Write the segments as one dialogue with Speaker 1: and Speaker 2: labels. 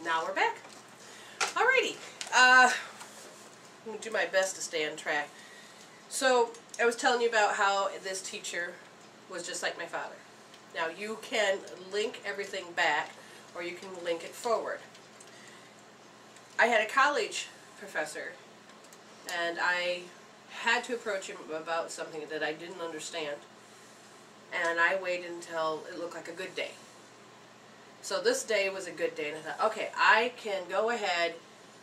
Speaker 1: Now we're back. Alrighty. I'm going to do my best to stay on track. So, I was telling you about how this teacher was just like my father. Now, you can link everything back, or you can link it forward. I had a college professor, and I had to approach him about something that I didn't understand. And I waited until it looked like a good day. So this day was a good day, and I thought, okay, I can go ahead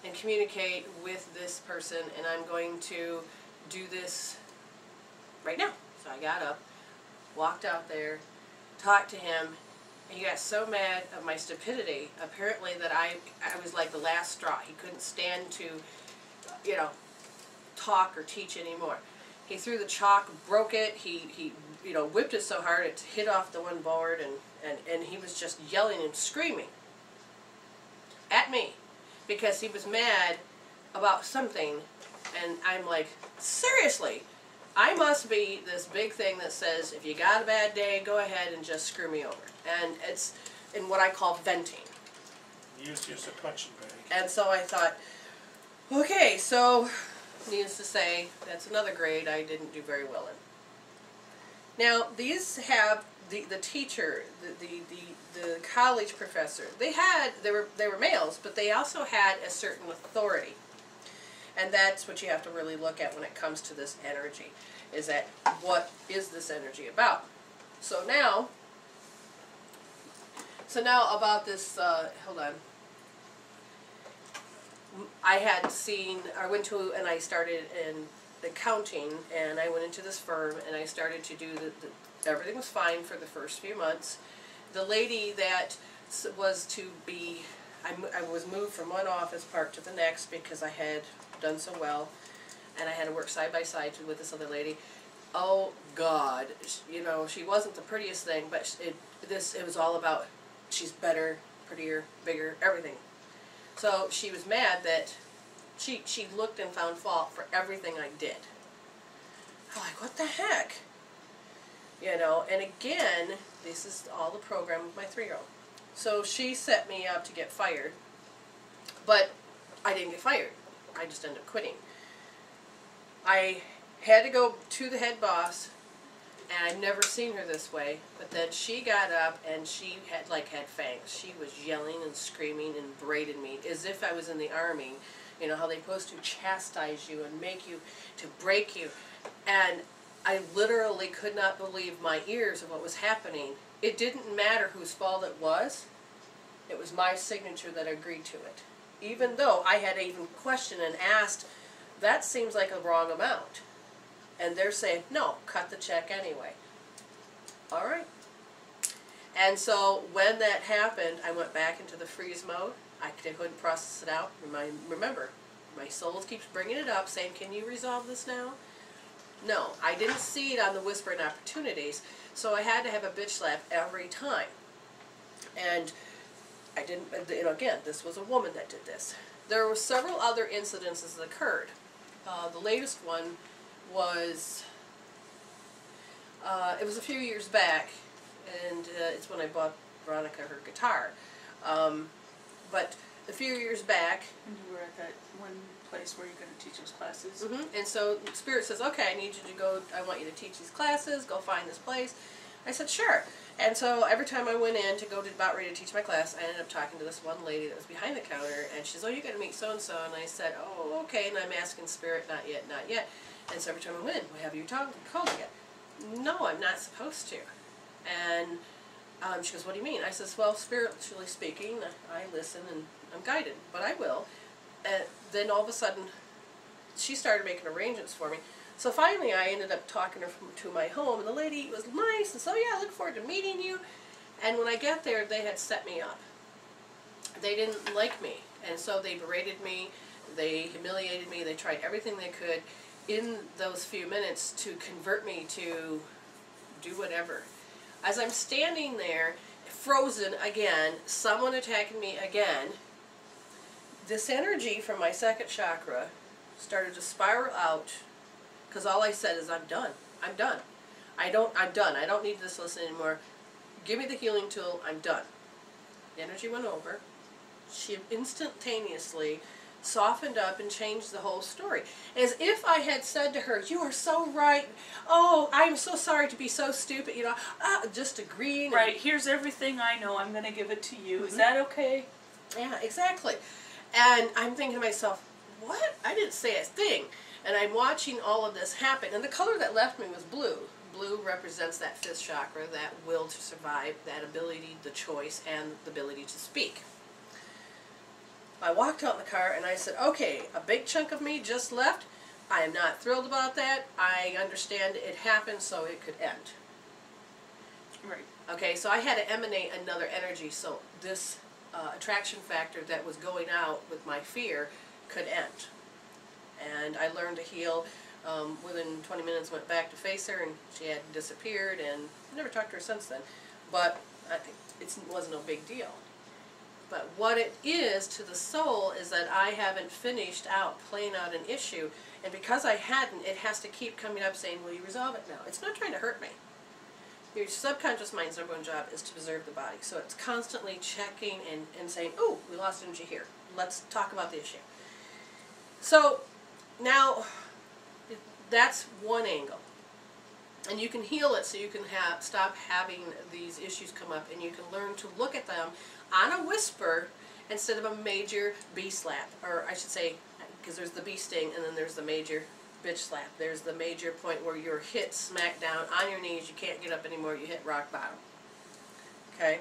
Speaker 1: and communicate with this person, and I'm going to do this right now. So I got up, walked out there, talked to him, and he got so mad at my stupidity, apparently, that I was like the last straw. He couldn't stand to, you know, talk or teach anymore. He threw the chalk, broke it, he you know, whipped it so hard it hit off the one board, and he was just yelling and screaming at me because he was mad about something, and I'm like, seriously, I must be this big thing that says, if you got a bad day, go ahead and just screw me over. And it's in what I call venting.
Speaker 2: Used as a punching bag.
Speaker 1: And so I thought, okay, so needless to say, that's another grade I didn't do very well in. Now, these have the teacher, the college professor. They were males, but they also had a certain authority, and that's what you have to really look at when it comes to this energy. Is that what is this energy about? So now about this. Hold on. I went to and I started in accounting, and I went into this firm, and I started to do everything was fine for the first few months. The lady that was to be, I was moved from one office park to the next because I had done so well, and I had to work side by side with this other lady. Oh God, you know, she wasn't the prettiest thing, but it was all about she's better, prettier, bigger, everything. So she was mad that she looked and found fault for everything I did. I'm like, what the heck? You know, and again, this is all the program of my 3-year-old. So she set me up to get fired, but I didn't get fired. I just ended up quitting. I had to go to the head boss, and I've never seen her this way, but then she got up and she had fangs. She was yelling and screaming and berated me as if I was in the army. You know how they're supposed to chastise you and make you, to break you. And I literally could not believe my ears of what was happening. It didn't matter whose fault it was. It was my signature that agreed to it. Even though I had even questioned and asked, that seems like a wrong amount. And they're saying, no, cut the check anyway. All right. And so when that happened, I went back into the freeze mode. I couldn't process it out. Remember, my soul keeps bringing it up, saying, can you resolve this now? No, I didn't see it on the whispering opportunities, so I had to have a bitch slap every time. And I didn't, you know, again, this was a woman that did this. There were several other incidences that occurred. The latest one was, it was a few years back, and it's when I bought Veronica her guitar. But a few years back...
Speaker 3: And you were at that one place where you're going to teach those classes.
Speaker 1: And so Spirit says, okay, I need you to go, I want you to teach these classes, go find this place. I said, sure. And so every time I went in to go to about ready to teach my class, I ended up talking to this one lady that was behind the counter, and she says, oh, you got to meet so-and-so. And I said, oh, okay, and I'm asking Spirit, not yet, not yet. And so every time I went in, well, have you called yet? No, I'm not supposed to. And she goes, what do you mean? I says, well, spiritually speaking, I listen and I'm guided, but I will. And then all of a sudden, she started making arrangements for me. So finally, I ended up talking her to my home, and the lady was nice, and so, yeah, I look forward to meeting you. And when I got there, they had set me up. They didn't like me, and so they berated me, they humiliated me, they tried everything they could in those few minutes to convert me to do whatever. As I'm standing there, frozen again, someone attacking me again, this energy from my second chakra started to spiral out, because all I said is, I'm done. I'm done. I'm done. I don't need this listen anymore. Give me the healing tool. I'm done. The energy went over. she instantaneously softened up and changed the whole story. As if I had said to her, "You are so right. Oh, I'm so sorry to be so stupid," just agreeing.
Speaker 3: Right, here's everything I know, I'm going to give it to you. Is that okay?
Speaker 1: Yeah, exactly. And I'm thinking to myself, what? I didn't say a thing. And I'm watching all of this happen. And the color that left me was blue. Blue represents that fifth chakra, that will to survive, that ability, the choice, and the ability to speak. I walked out in the car and I said, okay, a big chunk of me just left. I am not thrilled about that. I understand it happened so it could end.
Speaker 3: Right.
Speaker 1: Okay, so I had to emanate another energy so this attraction factor that was going out with my fear could end. And I learned to heal. Within 20 minutes went back to face her and she had disappeared, and I never talked to her since then. But it wasn't no big deal. But what it is to the soul is that I haven't finished out playing out an issue, and because I hadn't, it has to keep coming up saying, will you resolve it now? It's not trying to hurt me. Your subconscious mind's number one job is to preserve the body. So it's constantly checking and saying, oh, we lost energy here. Let's talk about the issue. So now that's one angle. And you can heal it so you can stop having these issues come up, and you can learn to look at them on a whisper instead of a major bee slap. Or I should say, because there's the bee sting and then there's the major bitch slap. There's the major point where you're hit smack down on your knees, you can't get up anymore, you hit rock bottom. Okay?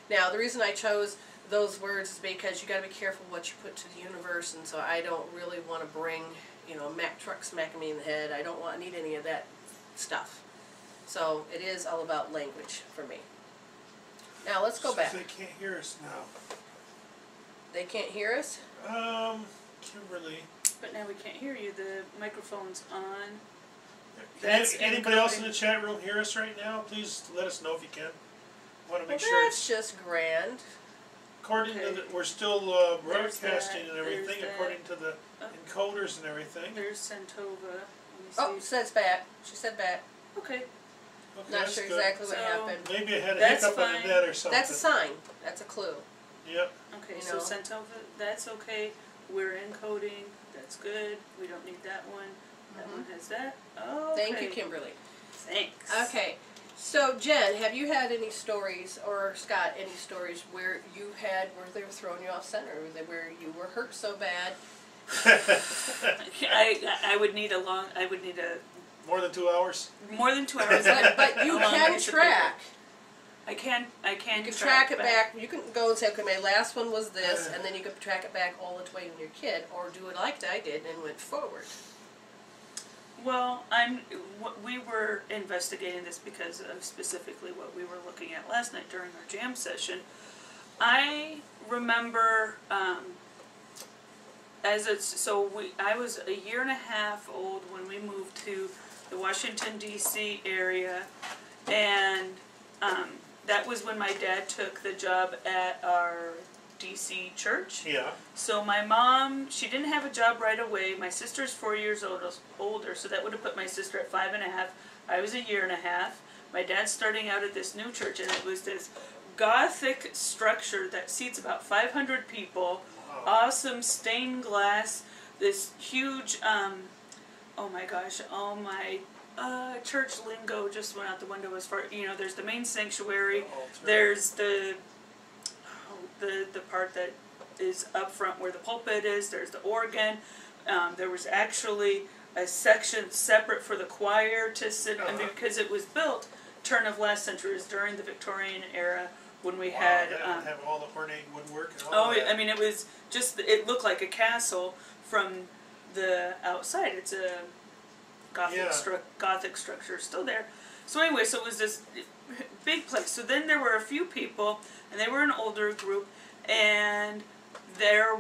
Speaker 1: Now the reason I chose those words is because you got to be careful what you put to the universe, and so I don't really want to bring, a Mack truck smacking me in the head. I don't need any of that stuff. So it is all about language for me. Now let's go back.
Speaker 2: They can't hear us now.
Speaker 1: They can't hear us?
Speaker 2: Kimberly.
Speaker 3: But now we can't hear you. The microphone's on.
Speaker 2: Can anybody else in the chat room hear us right now? Please let us know if you can. I want to make sure.
Speaker 1: That's just grand.
Speaker 2: According to we're still broadcasting and everything, according to the encoders and everything.
Speaker 3: There's Santova.
Speaker 1: Oh, says back. She said back.
Speaker 3: Okay.
Speaker 1: Not sure exactly what happened.
Speaker 2: Maybe I had a hiccup on the net or something.
Speaker 1: That's a sign. That's a clue.
Speaker 2: Yep.
Speaker 3: Okay, so Santova, that's okay. We're encoding. That's good. We don't need that one. That one has that. Oh, okay.
Speaker 1: Thank you, Kimberly.
Speaker 3: Thanks.
Speaker 1: Okay. So, Jen, have you had any stories, or Scott, any stories where they were throwing you off center, where you were hurt so bad?
Speaker 3: I would need
Speaker 2: more than 2 hours.
Speaker 3: More than 2 hours.
Speaker 1: But you can track.
Speaker 3: I can.
Speaker 1: You can track it back. You can go and say, okay, my last one was this, and then you can track it back all the way when you're a kid, or do it like I did and went forward.
Speaker 3: Well, we were investigating this because of specifically what we were looking at last night during our jam session. I remember I was a year and a half old when we moved to the Washington, D.C. area, and that was when my dad took the job at our D.C. church.
Speaker 2: Yeah.
Speaker 3: So my mom, she didn't have a job right away. My sister's 4 years older, so that would have put my sister at 5.5. I was a year and a half. My dad's starting out at this new church, and it was this Gothic structure that seats about 500 people. Wow. Awesome stained glass. This huge, oh my gosh, church lingo just went out the window as far, there's the main sanctuary, there's the part that is up front where the pulpit is, there's the organ, there was actually a section separate for the choir to sit in, because it was built turn of last century, it was during the Victorian era when we had
Speaker 2: have all the ornate woodwork and all that.
Speaker 3: I mean, it was just, it looked like a castle from the outside. It's a Gothic structure still there. So anyway, so it was this big place. So then there were a few people, and they were an older group, and they're,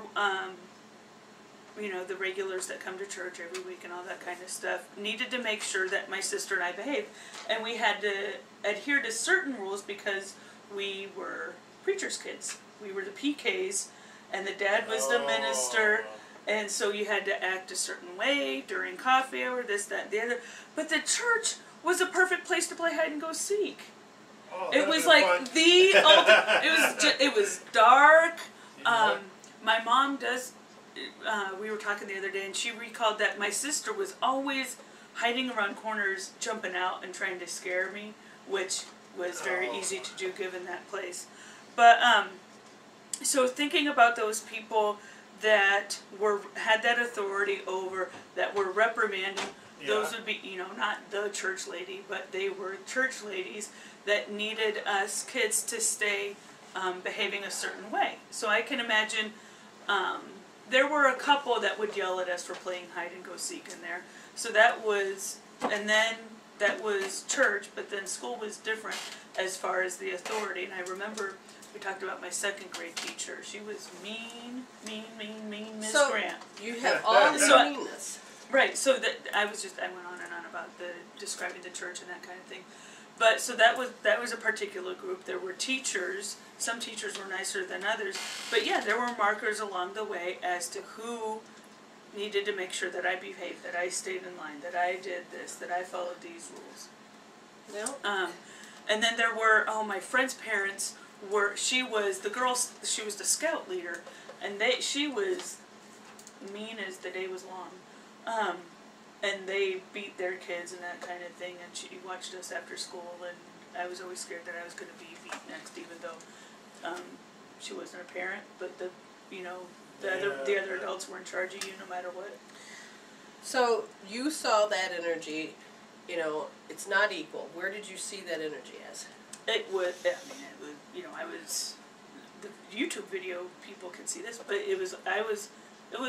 Speaker 3: the regulars that come to church every week and all that kind of stuff, needed to make sure that my sister and I behaved. And we had to adhere to certain rules because we were preacher's kids. We were the PKs, and the dad was the minister. And so you had to act a certain way during coffee hour, this, that, the other. But the church was a perfect place to play hide and go seek. It was like the ultimate. It was dark. My mom does, we were talking the other day, and she recalled that my sister was always hiding around corners, jumping out and trying to scare me, which was very easy to do given that place. But, so thinking about those people that had that authority over, that were reprimanding, those would be, you know, not the church lady, but they were church ladies that needed us kids to stay behaving a certain way. So I can imagine there were a couple that would yell at us for playing hide and go seek in there. So that was, and then that was church, but then school was different as far as the authority. And I remember we talked about my second grade teacher. She was mean Miss Grant.
Speaker 1: You have all this meanness.
Speaker 3: Right, so that I went on and on about describing the church and that kind of thing. But so that was a particular group. There were teachers. Some teachers were nicer than others. But yeah, there were markers along the way as to who needed to make sure that I behaved, that I stayed in line, that I did this, that I followed these rules.
Speaker 1: No.
Speaker 3: And then there were, my friend's parents she was the scout leader, and she was mean as the day was long. And they beat their kids and that kind of thing, and she watched us after school, and I was always scared that I was going to be beat next, even though she wasn't a parent, but the other adults were in charge of you no matter what. So
Speaker 1: you saw that energy, it's not equal. Where did you see that energy as?
Speaker 3: I was, the YouTube video, people can see this, but it was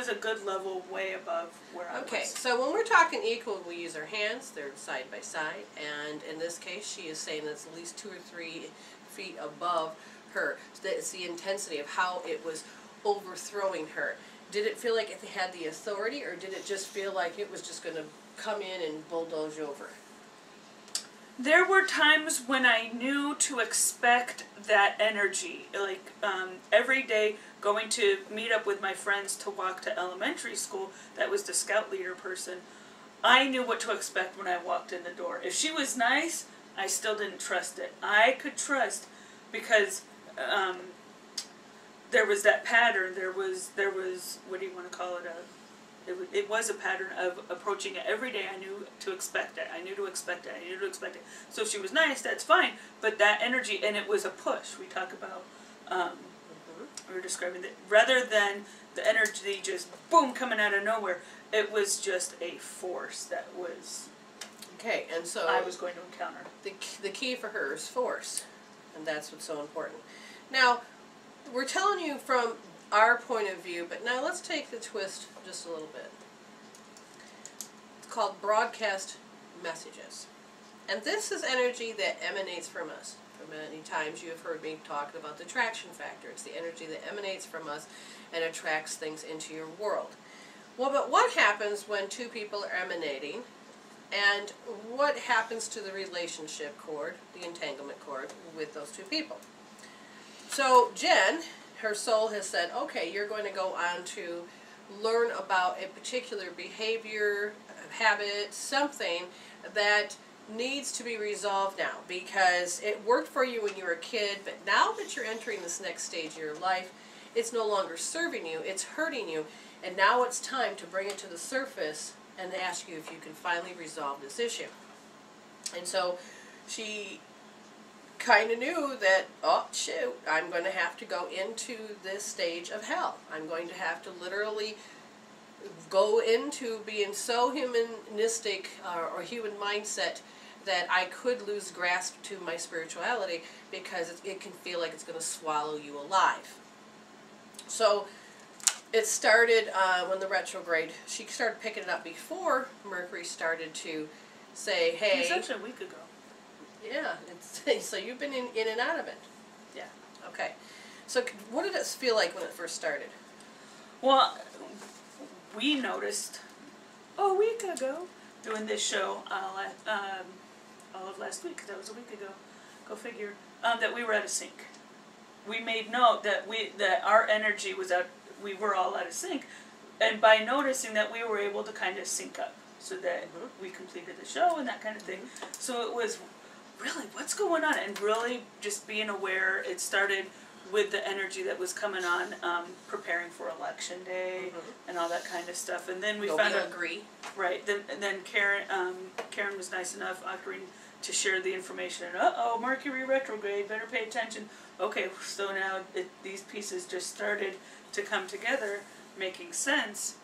Speaker 3: a good level way above where I was.
Speaker 1: Okay, so when we're talking equal, we use our hands, they're side by side, and in this case she is saying it's at least 2 or 3 feet above her. So it's the intensity of how it was overthrowing her. Did it feel like it had the authority, or did it just feel like it was just going to come in and bulldoze you over?
Speaker 3: There were times when I knew to expect that energy, like every day going to meet up with my friends to walk to elementary school. That was the scout leader person. I knew what to expect when I walked in the door. If she was nice, I still didn't trust it. I could trust because there was that pattern. There was what do you want to call it? It was a pattern of approaching it every day. I knew to expect it. I knew to expect it. I knew to expect it. So if she was nice, that's fine. But that energy, and it was a push. We talk about, we were describing that, rather than the energy just boom coming out of nowhere, it was just a force that was,
Speaker 1: okay, and so
Speaker 3: I was going to encounter.
Speaker 1: The key for her is force, and that's what's so important. Now, we're telling you from our point of view, but now let's take the twist just a little bit. It's called broadcast messages. And this is energy that emanates from us. For many times you have heard me talk about the attraction factor. It's the energy that emanates from us and attracts things into your world. Well, but what happens when 2 people are emanating, and what happens to the relationship cord, the entanglement cord, with those 2 people? So Jen, her soul has said, okay, you're going to go on to learn about a particular behavior, habit, something that needs to be resolved now, because it worked for you when you were a kid, but now that you're entering this next stage of your life, it's no longer serving you, it's hurting you, and now it's time to bring it to the surface and ask you if you can finally resolve this issue. And so she kind of knew that, oh shoot, I'm going to have to go into this stage of hell. I'm going to have to literally go into being so humanistic or human mindset that I could lose grasp to my spirituality, because it can feel like it's going to swallow you alive. So it started when the retrograde, she started picking it up before Mercury started to say, hey.
Speaker 3: It was actually a week ago.
Speaker 1: Yeah, so you've been in and out of it.
Speaker 3: Yeah.
Speaker 1: Okay. So what did it feel like when it first started?
Speaker 3: Well, we noticed a week ago doing this show all of last week, because that was a week ago, go figure, that we were out of sync. We made note that our energy was out, we were all out of sync, and by noticing that, we were able to kind of sync up so that we completed the show and that kind of thing. So it was really, what's going on? And really just being aware. It started with the energy that was coming on, preparing for election day and all that kind of stuff. And then we found out,
Speaker 1: agree.
Speaker 3: right, then Karen was nice enough offering to share the information. Uh-oh, Mercury retrograde, better pay attention. Okay, so now these pieces just started to come together, making sense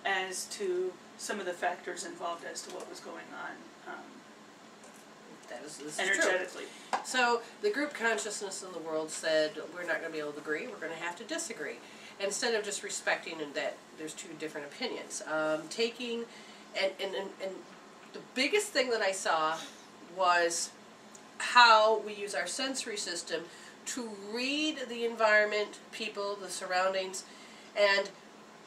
Speaker 3: as to some of the factors involved as to what was going on
Speaker 1: This
Speaker 3: energetically.
Speaker 1: True. So the group consciousness in the world said, we're not going to be able to agree, we're going to have to disagree. Instead of just respecting that there's two different opinions. Taking, and the biggest thing that I saw was how we use our sensory system to read the environment, people, the surroundings, and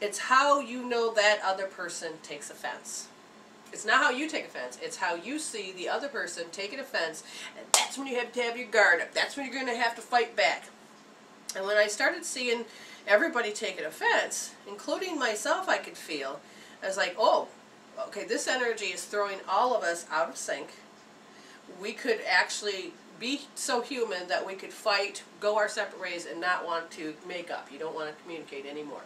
Speaker 1: it's how you know that other person takes offense. It's not how you take offense, it's how you see the other person taking offense, and that's when you have to have your guard up. That's when you're going to have to fight back. And when I started seeing everybody taking offense, including myself, I could feel, I was like, oh, okay, this energy is throwing all of us out of sync. We could actually be so human that we could fight, go our separate ways, and not want to make up. You don't want to communicate anymore.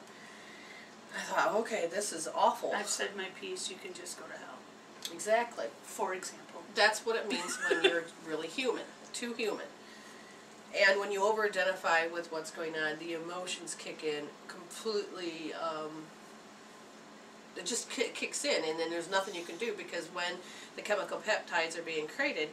Speaker 1: I thought, okay, this is awful.
Speaker 3: I've said my piece, you can just go to hell.
Speaker 1: Exactly.
Speaker 3: For example.
Speaker 1: That's what it means when you're really human, too human. And when you over-identify with what's going on, the emotions kick in completely, it just kicks in, and then there's nothing you can do, because when the chemical peptides are being created,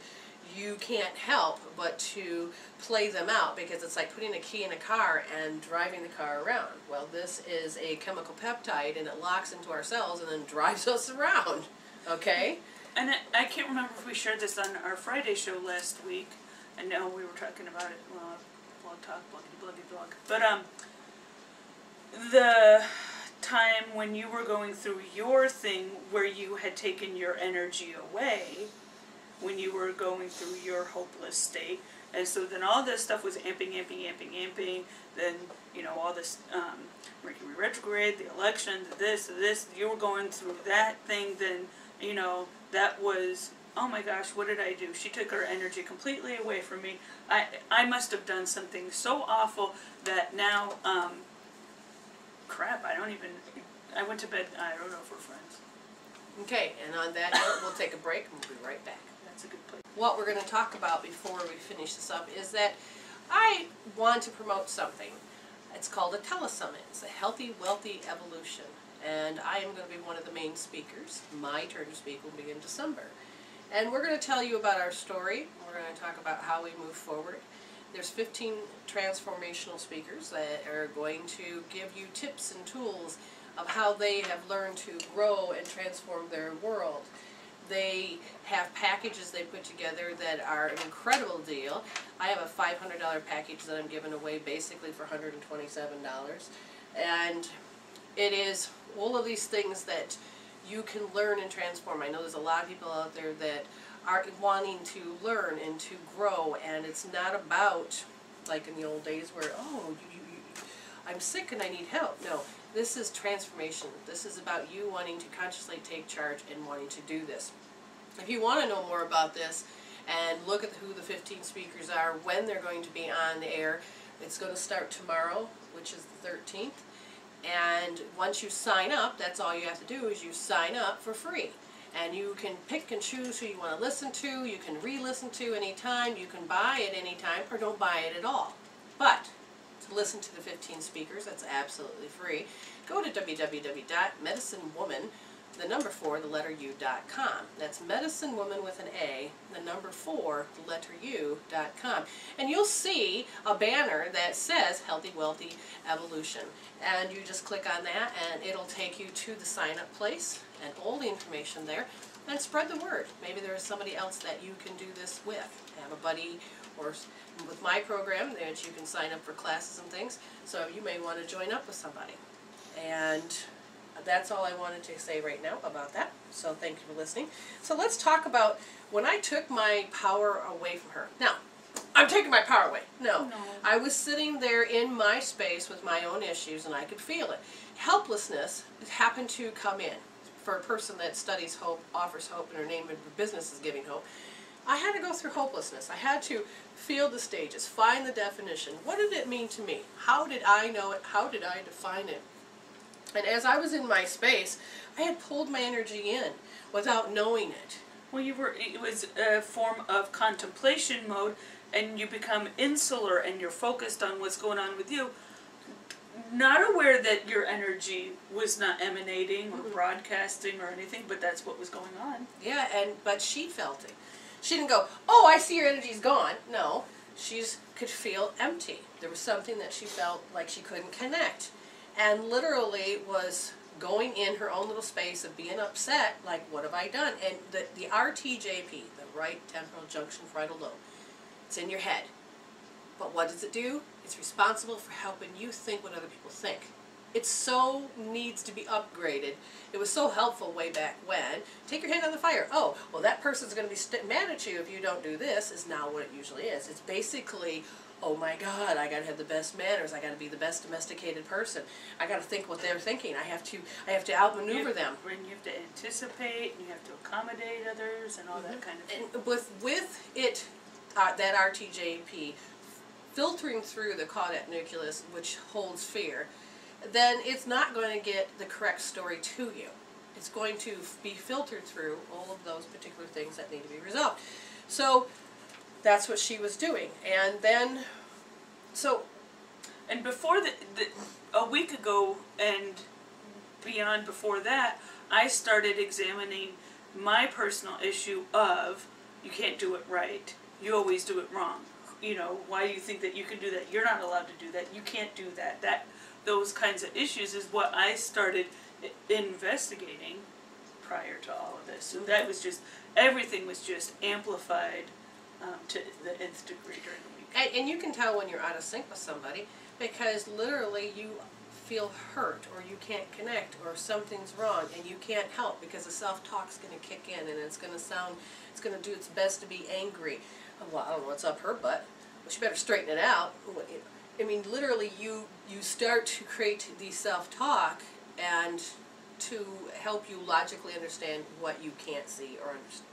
Speaker 1: you can't help but to play them out, because it's like putting a key in a car and driving the car around. Well, this is a chemical peptide, and it locks into our cells and then drives us around, okay?
Speaker 3: And I can't remember if we shared this on our Friday show last week. I know we were talking about it, blog talk, bloggity blog. But the time when you were going through your thing where you had taken your energy away, when you were going through your hopeless state, and so then all this stuff was amping, then, you know, all this Mercury retrograde, the election, this, you were going through that thing, then, you know, that was, oh my gosh, what did I do? She took her energy completely away from me. I must have done something so awful that now, crap, I went to bed, I don't know if we're friends.
Speaker 1: Okay, and on that note, we'll take a break and we'll be right back.
Speaker 3: That's a good place.
Speaker 1: What we're going to talk about before we finish this up is that I want to promote something. It's called a telesummit. It's a Healthy, Wealthy Evolution. And I am going to be one of the main speakers. My turn to speak will be in December. And we're going to tell you about our story. We're going to talk about how we move forward. There's 15 transformational speakers that are going to give you tips and tools of how they have learned to grow and transform their world. They have packages they put together that are an incredible deal. I have a $500 package that I'm giving away basically for $127. And it is all of these things that you can learn and transform. I know there's a lot of people out there that are wanting to learn and to grow, and it's not about, like in the old days where, oh, I'm sick and I need help. No, this is transformation. This is about you wanting to consciously take charge and wanting to do this. If you want to know more about this and look at who the 15 speakers are, when they're going to be on the air, it's going to start tomorrow, which is the 13th. And once you sign up, that's all you have to do is you sign up for free. And you can pick and choose who you want to listen to. You can re-listen to anytime. You can buy it anytime or don't buy it at all. But to listen to the 15 speakers, that's absolutely free. Go to www.medicinewoman, the number 4, the letter U.com. That's medicinewoman with an A, the number 4, the letter U.com. And you'll see a banner that says Healthy, Wealthy Evolution. And you just click on that and it'll take you to the sign-up place and all the information there, and spread the word. Maybe there is somebody else that you can do this with. Have a buddy, or with my program that you can sign up for classes and things, so you may want to join up with somebody. And that's all I wanted to say right now about that, so thank you for listening. So let's talk about when I took my power away from her. Now, I'm taking my power away. No. I was sitting there in my space with my own issues and I could feel it. Helplessness happened to come in. For a person that studies hope, offers hope, and her name of her business is giving hope, I had to go through hopelessness. I had to feel the stages, find the definition. What did it mean to me? How did I know it? How did I define it? And as I was in my space, I had pulled my energy in without knowing it.
Speaker 3: Well, it was a form of contemplation mode, and you become insular and you're focused on what's going on with you, not aware that your energy was not emanating or broadcasting or anything, but that's what was going on.
Speaker 1: Yeah, but she felt it. She didn't go, oh, I see your energy's gone. No, she could feel empty. There was something that she felt like she couldn't connect. And literally was going in her own little space of being upset, like, what have I done? And the RTJP, the right temporal junction frontal lobe, it's in your head. But what does it do? It's responsible for helping you think what other people think. It so needs to be upgraded. It was so helpful way back when. Take your hand on the fire. Oh, well, that person's going to be mad at you if you don't do this, is now what it usually is. It's basically, oh my God, I got to have the best manners. I got to be the best domesticated person. I got to think what they're thinking. I have to outmaneuver them.
Speaker 3: And you have to anticipate, and you have to accommodate others, and all that kind of thing.
Speaker 1: And with it, that RTJP filtering through the caudate nucleus, which holds fear, then it's not going to get the correct story to you. It's going to be filtered through all of those particular things that need to be resolved. So that's what she was doing. And then,
Speaker 3: and before a week ago and beyond before that, I started examining my personal issue of, you can't do it right. You always do it wrong. You know, why do you think that you can do that? You're not allowed to do that. You can't do that. Those kinds of issues is what I started investigating prior to all of this. So that was just, everything was just amplified to the nth degree during the week.
Speaker 1: and you can tell when you're out of sync with somebody, because literally you feel hurt or you can't connect or something's wrong and you can't help because the self-talk's going to kick in and it's going to do its best to be angry. Well, I don't know what's up her butt. Well, she better straighten it out. I mean, literally, you start to create the self-talk and to help you logically understand what you can't see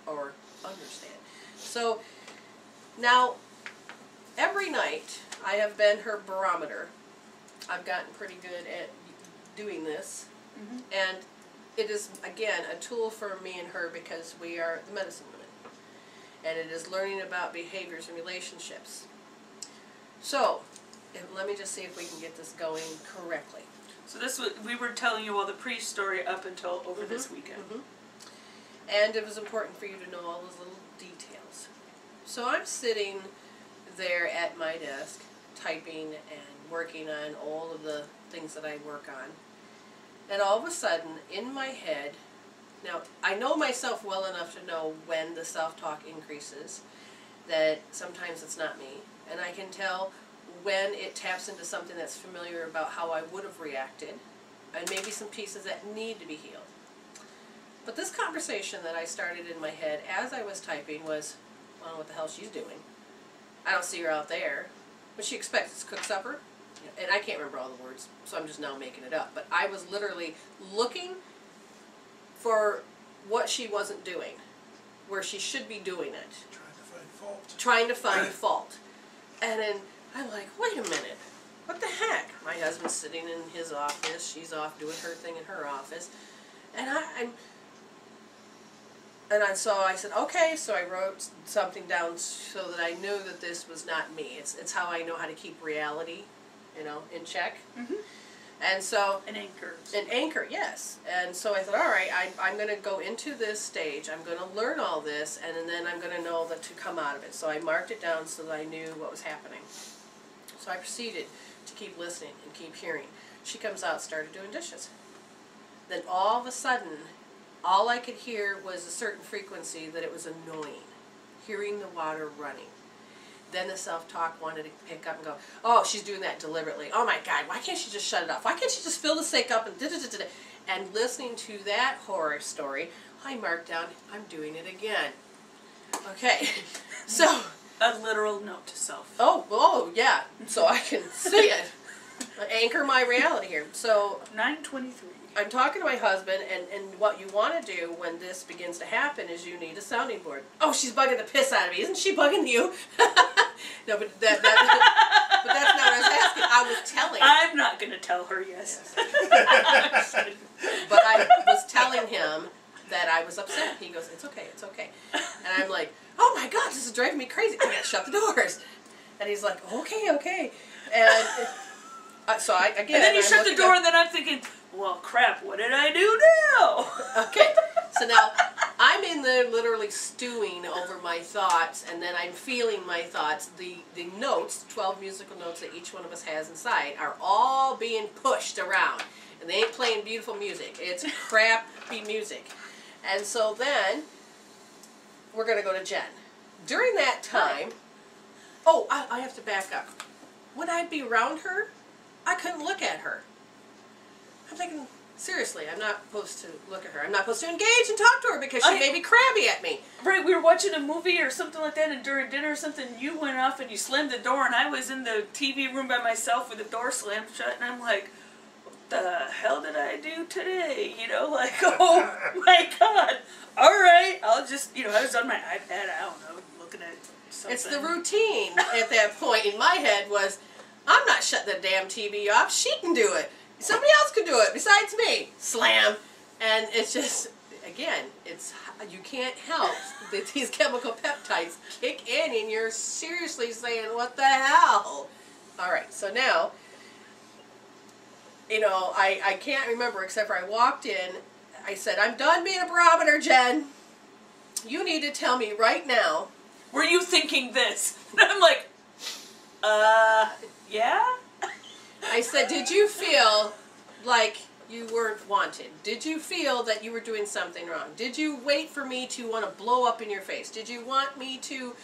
Speaker 1: or understand. So now, every night I have been her barometer. I've gotten pretty good at doing this, and it is again a tool for me and her because we are the medicine women. And it is learning about behaviors and relationships. So, let me just see if we can get this going correctly.
Speaker 3: So this was, we were telling you all the pre-story up until over this weekend.
Speaker 1: And it was important for you to know all those little details. So I'm sitting there at my desk, typing and working on all of the things that I work on. And all of a sudden, in my head, now, I know myself well enough to know when the self-talk increases, that sometimes it's not me, and I can tell when it taps into something that's familiar about how I would have reacted, and maybe some pieces that need to be healed. But this conversation that I started in my head as I was typing was, I don't know what the hell she's doing. I don't see her out there. What she expects is cook supper, and I can't remember all the words, so I'm just now making it up. But I was literally looking for what she wasn't doing, where she should be doing it. Trying to find fault. And then I'm like, wait a minute, what the heck? My husband's sitting in his office, she's off doing her thing in her office, and so I said, okay, so I wrote something down so that I knew that this was not me. It's how I know how to keep reality, in check. And so...
Speaker 3: An anchor.
Speaker 1: An anchor, yes. And so I thought, all right, I'm going to go into this stage, I'm going to learn all this, and then I'm going to know that to come out of it. So I marked it down so that I knew what was happening. So I proceeded to keep listening and keep hearing. She comes out, started doing dishes. Then all of a sudden, all I could hear was a certain frequency that it was annoying, hearing the water running. Then the self-talk wanted to pick up and go, oh, she's doing that deliberately. Oh my God, why can't she just shut it off? Why can't she just fill the sink up and da-da-da-da-da? And listening to that horror story, I marked down, I'm doing it again. Okay, so...
Speaker 3: A literal note to self.
Speaker 1: Oh, yeah, so I can see it. Anchor my reality here. So...
Speaker 3: 9:23.
Speaker 1: I'm talking to my husband, and what you want to do when this begins to happen is you need a sounding board. Oh, she's bugging the piss out of me. Isn't she bugging you? No, but but that's not what I was asking. I was telling.
Speaker 3: I'm not going to tell her yes.
Speaker 1: But I was telling him that I was upset. He goes, it's okay, it's okay. And I'm like, oh my God, this is driving me crazy. I gotta shut the doors. And he's like, okay, okay. And so I, again,
Speaker 3: and then you
Speaker 1: I'm
Speaker 3: shut the door,
Speaker 1: up,
Speaker 3: and then I'm thinking, well, crap, what did I do now?
Speaker 1: okay, so now I'm in there literally stewing over my thoughts, and then I'm feeling my thoughts. The notes, 12 musical notes that each one of us has inside, are all being pushed around. And they ain't playing beautiful music. It's crappy music. And so then, we're going to go to Jen. During that time, oh, I have to back up. When I'd be around her, I couldn't look at her. I'm thinking, seriously, I'm not supposed to look at her. I'm not supposed to engage and talk to her because she may be crabby at me.
Speaker 3: Right, we were watching a movie or something like that, and during dinner or something, you went off and you slammed the door, and I was in the TV room by myself with the door slammed shut, and I'm like, what the hell did I do today? You know, like, oh my God. All right, I'll just, I was on my iPad, I don't know, looking at something.
Speaker 1: It's the routine at that point in my head was, I'm not shutting the damn TV off. She can do it. Somebody else can do it besides me. Slam. And it's just, again, you can't help that these chemical peptides kick in and you're seriously saying, what the hell? All right, so now, I can't remember except for I walked in. I said, I'm done being a barometer, Jen. You need to tell me right now.
Speaker 3: Were you thinking this? And I'm like, yeah?
Speaker 1: I said, did you feel like you weren't wanted? Did you feel that you were doing something wrong? Did you wait for me to want to blow up in your face? Did you want me to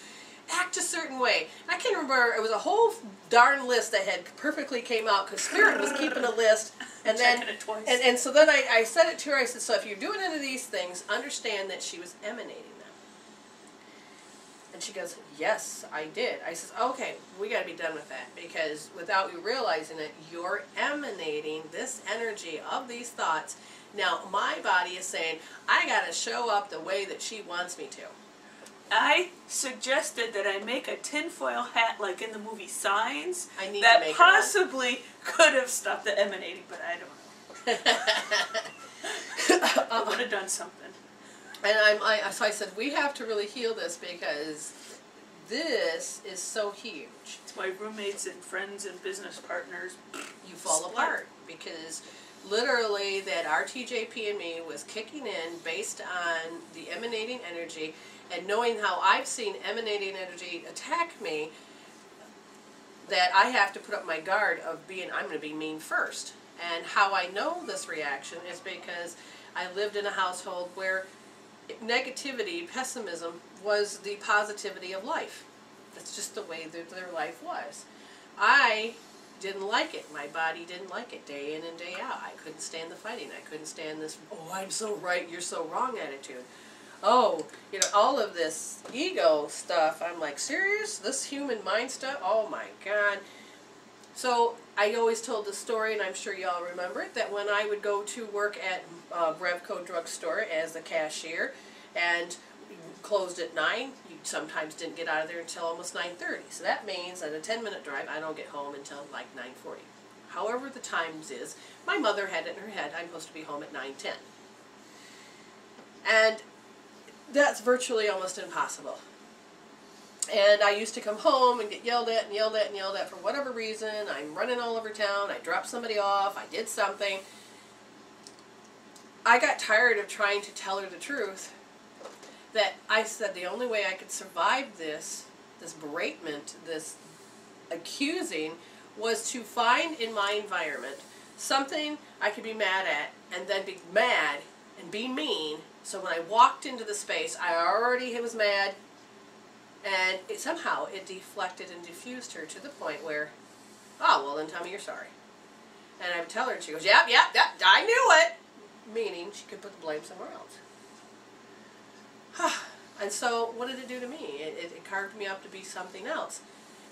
Speaker 1: act a certain way? I can remember it was a whole darn list that had perfectly came out because Spirit was keeping a list. And then, and so then I said it to her. I said, so if you're doing any of these things, understand that she was emanating them. And she goes, yes, I did. I says, okay, we got to be done with that because without you realizing it, you're emanating this energy of these thoughts. Now, my body is saying, I got to show up the way that she wants me to.
Speaker 3: I suggested that I make a tinfoil hat like in the movie Signs
Speaker 1: that
Speaker 3: possibly could have stopped the emanating, but I don't know. I would have done something.
Speaker 1: And so I said, we have to really heal this because this is so huge.
Speaker 3: It's why roommates and friends and business partners
Speaker 1: you fall apart because literally that RTJP in me was kicking in based on the emanating energy and knowing how I've seen emanating energy attack me, that I have to put up my guard of being, I'm going to be mean first. And how I know this reaction is because I lived in a household where negativity, pessimism, was the positivity of life. That's just the way that their life was. I didn't like it. My body didn't like it day in and day out. I couldn't stand the fighting. I couldn't stand this, oh, I'm so right, you're so wrong attitude. Oh, all of this ego stuff. I'm like, serious? This human mind stuff? Oh my God. So I always told the story, and I'm sure you all remember it, that when I would go to work at Revco drugstore as the cashier and closed at 9, you sometimes didn't get out of there until almost 9:30. So that means at a 10-minute drive, I don't get home until like 9:40. However the times is, my mother had it in her head, I'm supposed to be home at 9:10. And that's virtually almost impossible. And I used to come home and get yelled at and yelled at and yelled at for whatever reason. I'm running all over town. I dropped somebody off. I did something. I got tired of trying to tell her the truth. That I said the only way I could survive this beratement, this accusing, was to find in my environment something I could be mad at and then be mad and be mean. So when I walked into the space, I already was mad. And somehow it deflected and diffused her to the point where, oh, well then tell me you're sorry. And I would tell her and she goes, yep, I knew it. Meaning she could put the blame somewhere else. And so what did it do to me? It carved me up to be something else.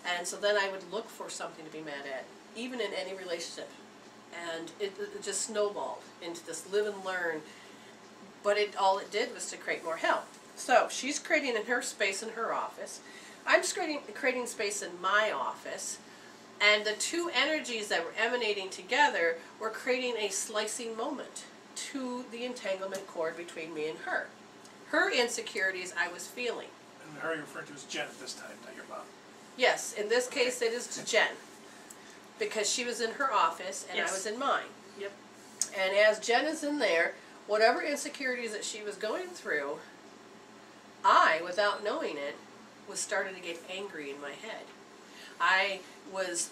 Speaker 1: And so then I would look for something to be mad at, even in any relationship. And it just snowballed into this live and learn. But all it did was to create more hell. So she's creating in her space in her office. I'm creating space in my office. And the two energies that were emanating together were creating a slicing moment to the entanglement cord between me and her. Her insecurities I was feeling.
Speaker 2: And her you're referring to as Jen at this time, not your mom.
Speaker 1: Yes, in this case it is to Jen. Because she was in her office and I was in mine.
Speaker 3: Yep.
Speaker 1: And as Jen is in there, whatever insecurities that she was going through, I, without knowing it, was starting to get angry in my head. I was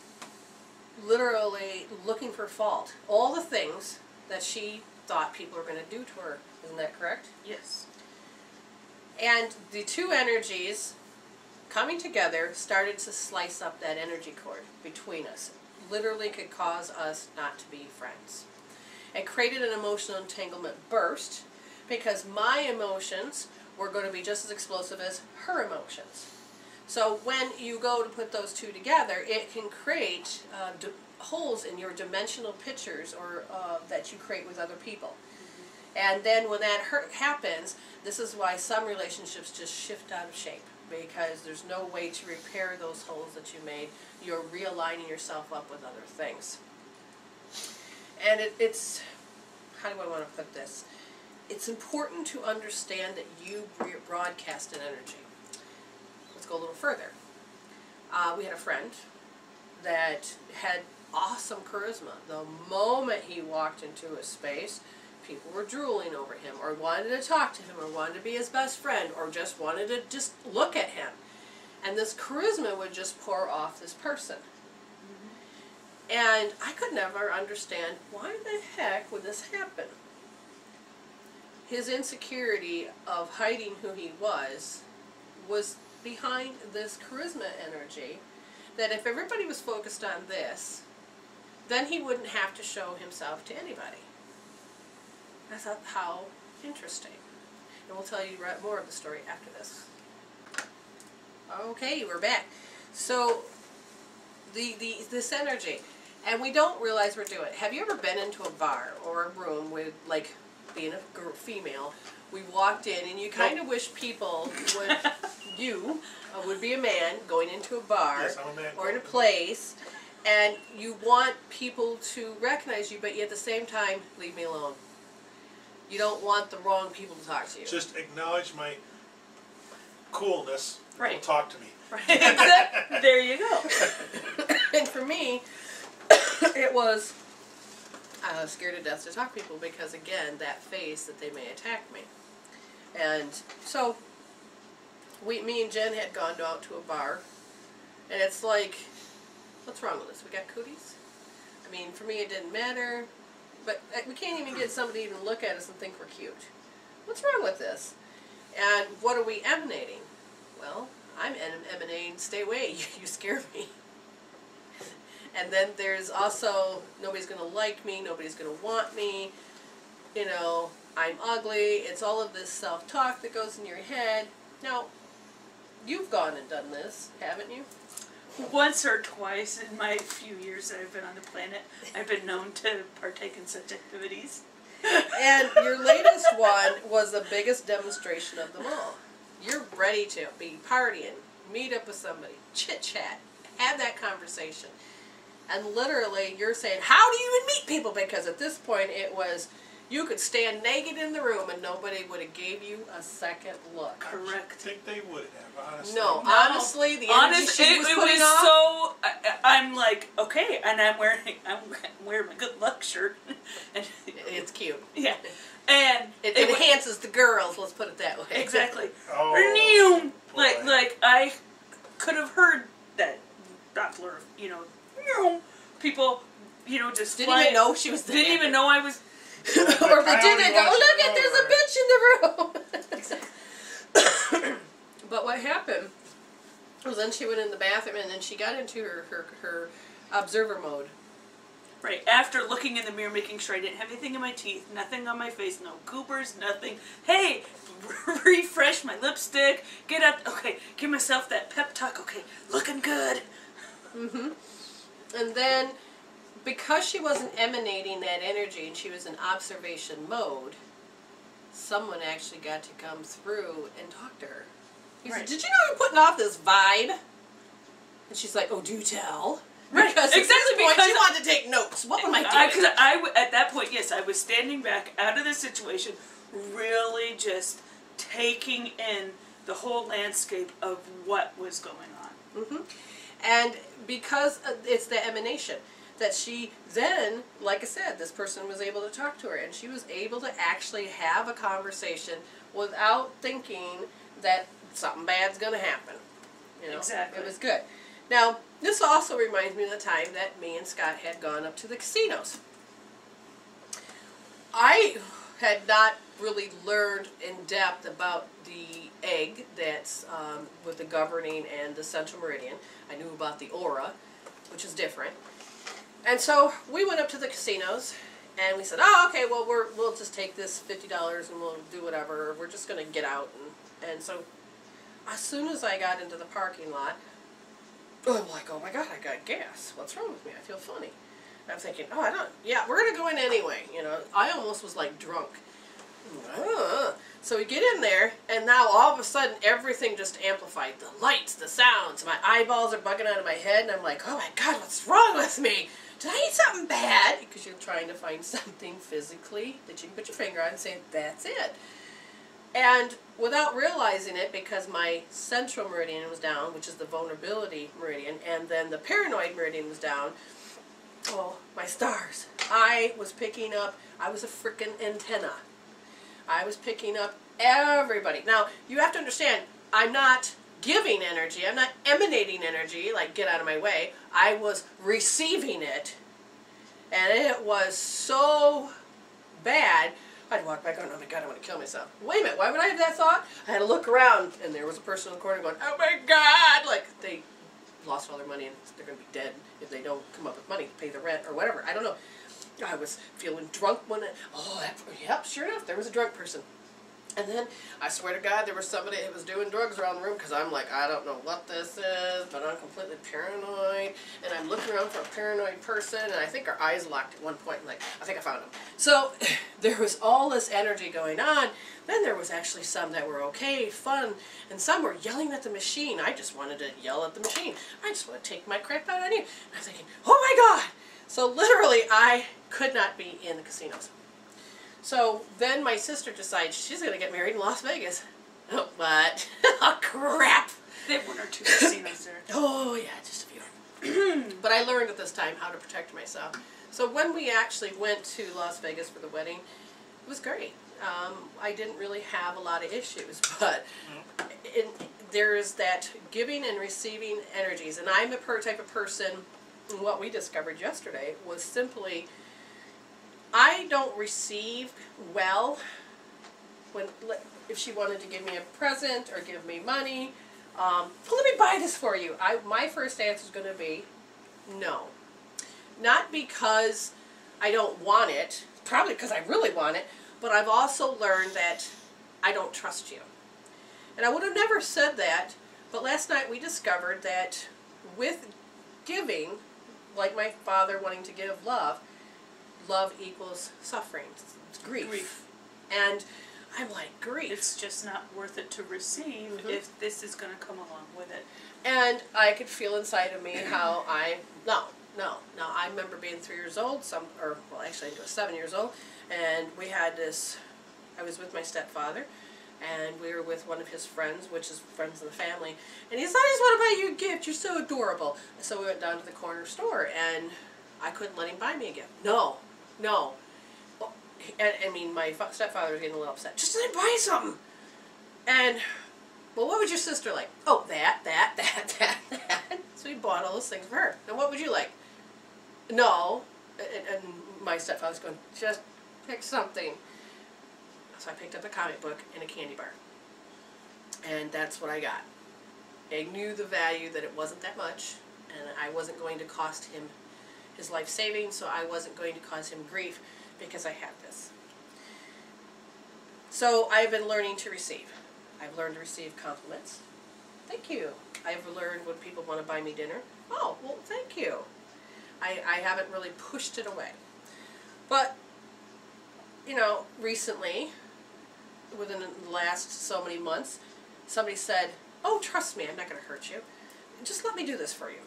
Speaker 1: literally looking for fault. All the things that she thought people were going to do to her. Isn't that correct?
Speaker 3: Yes.
Speaker 1: And the two energies coming together started to slice up that energy cord between us. Literally could cause us not to be friends. It created an emotional entanglement burst because my emotions were going to be just as explosive as her emotions. So when you go to put those two together, it can create holes in your dimensional pictures or that you create with other people. And then when that happens, this is why some relationships just shift out of shape, because there's no way to repair those holes that you made. You're realigning yourself up with other things. And it's, how do I want to put this? It's important to understand that you broadcast an energy. Let's go a little further. We had a friend that had awesome charisma. The moment he walked into a space, people were drooling over him, or wanted to talk to him, or wanted to be his best friend, or just wanted to just look at him. And this charisma would just pour off this person. And I could never understand, why the heck would this happen? His insecurity of hiding who he was behind this charisma energy, that if everybody was focused on this, then he wouldn't have to show himself to anybody. I thought, how interesting. And we'll tell you more of the story after this. Okay, we're back. So, this energy, and we don't realize we're doing it. Have you ever been into a bar or a room with, like, being a female, we walked in and you kind of wish people would, you would be a man going into a bar or in a place, and you want people to recognize you, but yet at the same time, leave me alone. You don't want the wrong people to talk to you.
Speaker 2: Just acknowledge my coolness.
Speaker 3: Right.
Speaker 2: Don't talk to me.
Speaker 3: Right. Exactly. There you go.
Speaker 1: And for me, it was scared to death to talk to people because, again, that face that they may attack me. And so, me and Jen had gone out to a bar, and it's like, what's wrong with us? We got cooties? I mean, for me it didn't matter. But we can't even get somebody to even look at us and think we're cute. What's wrong with this? And what are we emanating? Well, I'm emanating, stay away, you scare me. And then there's also, nobody's going to like me, nobody's going to want me, you know, I'm ugly. It's all of this self-talk that goes in your head. Now, you've gone and done this, haven't you?
Speaker 3: Once or twice in my few years that I've been on the planet, I've been known to partake in such activities.
Speaker 1: And your latest one was the biggest demonstration of them all. You're ready to be partying, meet up with somebody, chit-chat, have that conversation. And literally, you're saying, how do you even meet people? Because at this point, it was, you could stand naked in the room and nobody would have gave you a second look.
Speaker 3: Correct.
Speaker 2: I think they would have, honestly.
Speaker 1: No, honestly, the energy she was putting off.
Speaker 3: So, I'm like, okay, and I'm wearing my good luck shirt. And
Speaker 1: it's cute.
Speaker 3: Yeah. And
Speaker 1: it enhances the girls, let's put it that way.
Speaker 3: Exactly.
Speaker 2: Oh,
Speaker 3: like I could have heard that Doppler, you know, people, you know, just
Speaker 1: didn't even know she was there.
Speaker 3: Didn't even know I was.
Speaker 1: Or if they did, they go, look at, there's a bitch in the room. Exactly. But what happened was then she went in the bathroom and then she got into her observer mode.
Speaker 3: Right, after looking in the mirror, making sure I didn't have anything in my teeth, nothing on my face, no goopers, nothing. Hey, refresh my lipstick, get up, okay, give myself that pep talk, okay, looking good.
Speaker 1: Mm-hmm. And then, because she wasn't emanating that energy and she was in observation mode, someone actually got to come through and talk to her. He said, did you know you're putting off this vibe? And she's like, oh, do tell.
Speaker 3: Right,
Speaker 1: Because
Speaker 3: exactly,
Speaker 1: at this point,
Speaker 3: because
Speaker 1: she wanted to take notes. What am I doing?
Speaker 3: Because at that point, yes, I was standing back out of the situation, really just taking in the whole landscape of what was going on.
Speaker 1: Mm-hmm. And because it's the emanation, that she then, like I said, this person was able to talk to her, and she was able to actually have a conversation without thinking that something bad's going to happen. You know,
Speaker 3: Exactly.
Speaker 1: It was good. Now, this also reminds me of the time that me and Scott had gone up to the casinos. I had not really learned in depth about the egg that's with the governing and the central meridian. I knew about the aura, which is different. And so we went up to the casinos, and we said, oh, okay, well, we'll just take this $50 and we'll do whatever. We're just going to get out. And so as soon as I got into the parking lot, I'm like, oh my God, I got gas. What's wrong with me? I feel funny. And I'm thinking, oh, we're going to go in anyway. You know, I almost was like drunk. So we get in there, and now all of a sudden everything just amplified. The lights, the sounds, my eyeballs are bugging out of my head, and I'm like, oh my God, what's wrong with me? Did I eat something bad? Because you're trying to find something physically that you can put your finger on and say, that's it. And without realizing it, because my central meridian was down, which is the vulnerability meridian, and then the paranoid meridian was down, oh, my stars. I was picking up, I was a frickin' antenna. I was picking up everybody. Now, you have to understand, I'm not giving energy, I'm not emanating energy, like get out of my way. I was receiving it, and it was so bad, I'd walk back going, oh my God, I want to kill myself. Wait a minute, why would I have that thought? I had to look around, and there was a person in the corner going, oh my God, like they lost all their money and they're going to be dead if they don't come up with money to pay the rent or whatever. I don't know. I was feeling drunk yep, sure enough, there was a drunk person. And then, I swear to God, there was somebody that was doing drugs around the room, because I'm like, I don't know what this is, but I'm completely paranoid, and I'm looking around for a paranoid person, and I think our eyes locked at one point, like, I think I found him. So, there was all this energy going on. Then there was actually some that were okay, fun, and some were yelling at the machine. I just wanted to yell at the machine. I just want to take my crap out on you. And I'm thinking, oh my God! So literally, I could not be in the casinos. So then my sister decides she's going to get married in Las Vegas. Oh, what? Oh, crap!
Speaker 3: They have one or two casinos there.
Speaker 1: Oh, yeah, just a few. But I learned at this time how to protect myself. So when we actually went to Las Vegas for the wedding, it was great. I didn't really have a lot of issues, but there is that giving and receiving energies. And I'm a type of person, and what we discovered yesterday was simply, I don't receive well if she wanted to give me a present or give me money. Well, let me buy this for you. My first answer is going to be no. Not because I don't want it, probably because I really want it, but I've also learned that I don't trust you. And I would have never said that, but last night we discovered that with giving, like my father wanting to give love, love equals suffering, it's grief. And I'm like, grief.
Speaker 3: It's just not worth it to receive if this is going to come along with it.
Speaker 1: And I could feel inside of me how no. I remember being 3 years old, actually I was 7 years old, and we had this, I was with my stepfather, and we were with one of his friends, which is friends of the family, and he said, I just want to buy you a gift, you're so adorable. So we went down to the corner store, and I couldn't let him buy me a gift. No. And I mean, my stepfather was getting a little upset. Just let him buy something. And, well, what would your sister like? Oh, that. So he bought all those things for her. Now, what would you like? No. And my stepfather's going, just pick something. So I picked up a comic book and a candy bar. And that's what I got. I knew the value that it wasn't that much, and I wasn't going to cost him his life savings, so I wasn't going to cause him grief because I had this. So I've been learning to receive. I've learned to receive compliments. Thank you. I've learned when people want to buy me dinner. Oh, well, thank you. I haven't really pushed it away. But, you know, recently, within the last so many months, somebody said, oh, trust me, I'm not going to hurt you. Just let me do this for you.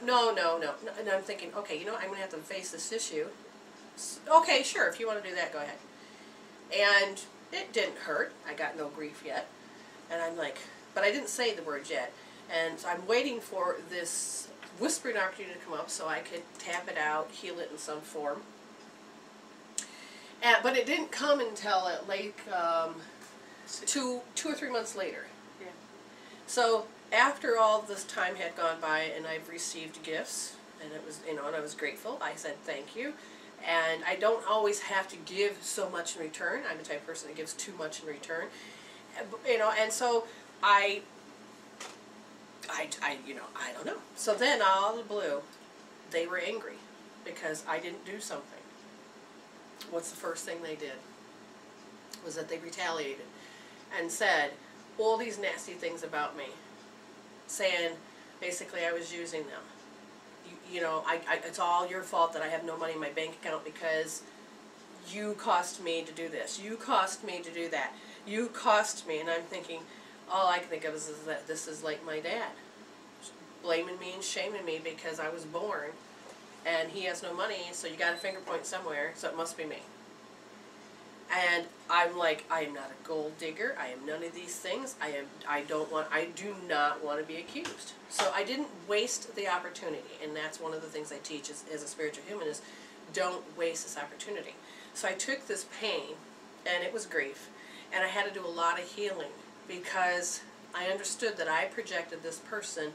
Speaker 1: No. And I'm thinking, okay, you know, I'm going to have to face this issue. Okay, sure, if you want to do that, go ahead. And it didn't hurt. I got no grief yet. And I'm like, but I didn't say the words yet. And so I'm waiting for this whispering opportunity to come up so I could tap it out, heal it in some form. But it didn't come until like 2 or 3 months later.
Speaker 3: Yeah.
Speaker 1: So after all this time had gone by and I've received gifts, and it was, you know, and I was grateful, I said thank you. And I don't always have to give so much in return. I'm the type of person that gives too much in return. You know, and so I you know, I don't know. So then all the blue, they were angry because I didn't do something. What's the first thing they did? Was that they retaliated and said all these nasty things about me, saying basically I was using them. You know, it's all your fault that I have no money in my bank account because you cost me to do this. You cost me to do that. You cost me. And I'm thinking, all I can think of is that this is like my dad. Blaming me and shaming me because I was born and he has no money, so you got a finger point somewhere, so it must be me. And I'm like, I am not a gold digger. I am none of these things. I do not want to be accused. So I didn't waste the opportunity, and that's one of the things I teach as a spiritual human is don't waste this opportunity. So I took this pain, and it was grief, and I had to do a lot of healing because I understood that I projected this person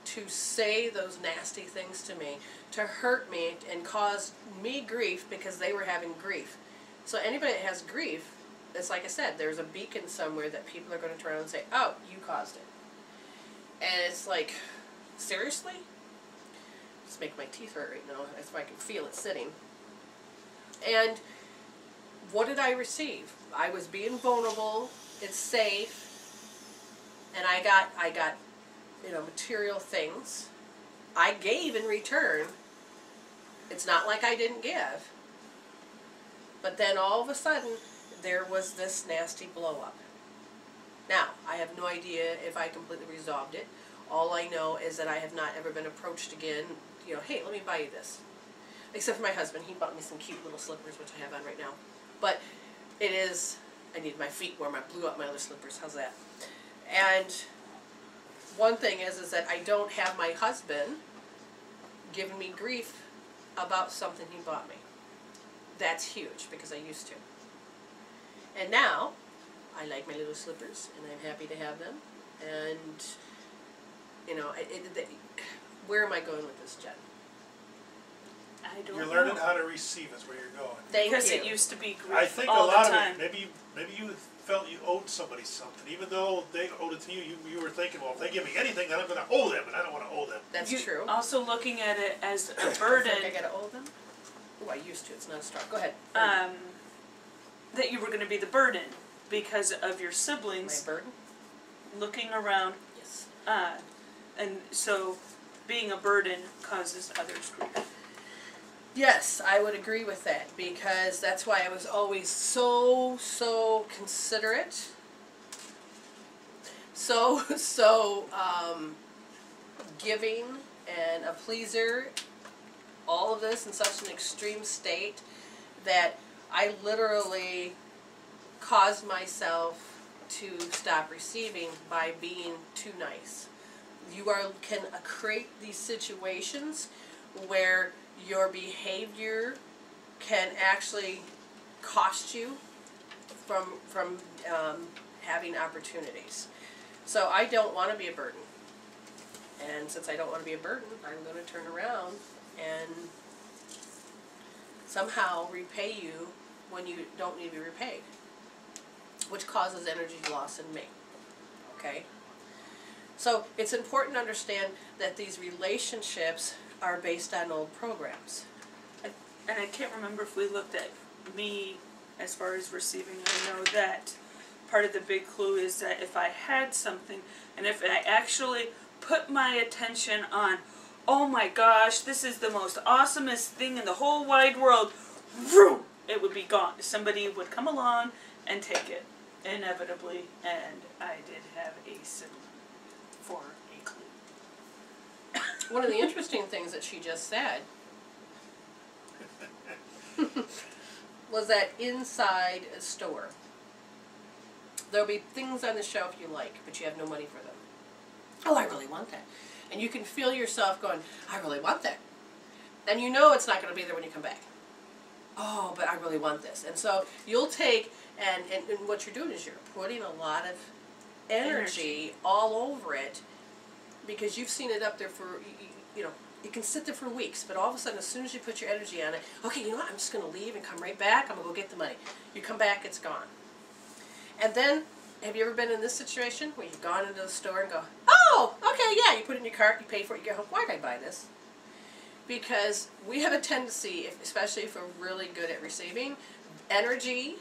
Speaker 1: to say those nasty things to me, to hurt me, and cause me grief because they were having grief. So anybody that has grief, it's like I said, there's a beacon somewhere that people are going to turn around and say, oh, you caused it. And it's like, seriously? Just make my teeth hurt right now. That's why I can feel it sitting. And what did I receive? I was being vulnerable. It's safe. And I got, you know, material things. I gave in return. It's not like I didn't give. But then all of a sudden, there was this nasty blow up. Now, I have no idea if I completely resolved it. All I know is that I have not ever been approached again, you know, hey, let me buy you this. Except for my husband. He bought me some cute little slippers, which I have on right now. But it is, I need my feet warm. I blew up my other slippers. How's that? And one thing is that I don't have my husband giving me grief about something he bought me. That's huge because I used to. And now, I like my little slippers and I'm happy to have them. And, you know, where am I going with this, Jen?
Speaker 3: I don't know.
Speaker 2: You're learning how to receive is where you're going.
Speaker 1: Thank
Speaker 3: because
Speaker 1: you.
Speaker 3: it used to be grief
Speaker 2: I think
Speaker 3: all
Speaker 2: a lot
Speaker 3: the time.
Speaker 2: of it, maybe you felt you owed somebody something. Even though they owed it to you, you were thinking, well, if they give me anything, then I'm going to owe them, and I don't want to owe them.
Speaker 1: That's true.
Speaker 3: Also looking at it as a burden.
Speaker 1: I got to owe them? Oh, I used to. It's not a straw. Go ahead.
Speaker 3: That you were going to be the burden because of your siblings.
Speaker 1: My burden?
Speaker 3: Looking around.
Speaker 1: Yes.
Speaker 3: And so being a burden causes others grief.
Speaker 1: Yes, I would agree with that because that's why I was always so considerate, so giving and a pleaser, all of this in such an extreme state that I literally caused myself to stop receiving by being too nice. You can create these situations where your behavior can actually cost you from having opportunities. So I don't want to be a burden. And since I don't want to be a burden, I'm going to turn around and somehow repay you when you don't need to be repaid, which causes energy loss in me. Okay? So it's important to understand that these relationships are based on old programs.
Speaker 3: And I can't remember if we looked at me as far as receiving. I know that part of the big clue is that if I had something, and if I actually put my attention on, oh my gosh, this is the most awesomest thing in the whole wide world. Vroom! It would be gone. Somebody would come along and take it, inevitably, and I did have a sibling for a clue.
Speaker 1: One of the interesting things that she just said was that inside a store, there'll be things on the shelf you like, but you have no money for them. Oh, I really want that. And you can feel yourself going, I really want that. And you know it's not going to be there when you come back. Oh, but I really want this. And so you'll take, and what you're doing is you're putting a lot of energy all over it, because you've seen it up there for, you know, it can sit there for weeks, but all of a sudden, as soon as you put your energy on it, okay, you know what, I'm just going to leave and come right back, I'm going to go get the money. You come back, it's gone. And then, have you ever been in this situation where you've gone into the store and go, oh, okay, yeah, you put it in your cart, you pay for it, you get home, why did I buy this? Because we have a tendency, especially if we're really good at receiving, energy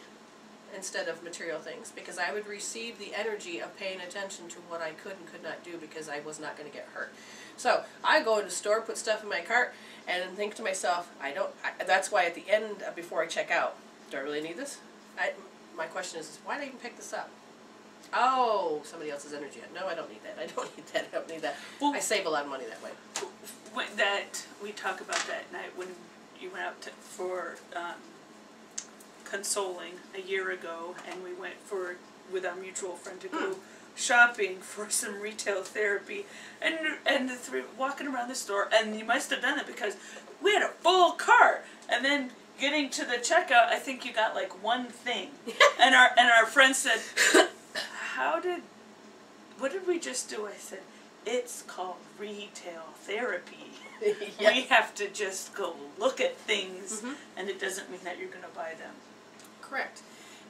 Speaker 1: instead of material things, because I would receive the energy of paying attention to what I could and could not do because I was not going to get hurt. So I go in the store, put stuff in my cart, and think to myself, that's why at the end, before I check out, do I really need this? My question is, why did I even pick this up? Oh, somebody else's energy. No, I don't need that. I don't need that. I don't need that. Well, I save a lot of money that way.
Speaker 3: We talk about that night when you went out for consoling a year ago, and we went with our mutual friend to go shopping for some retail therapy, and the three walking around the store, and you must have done it because we had a full cart, and then getting to the checkout, I think you got like one thing, and our friend said, what did we just do? I said, it's called retail therapy.
Speaker 1: Yes.
Speaker 3: We have to just go look at things, and it doesn't mean that you're going to buy them.
Speaker 1: Correct.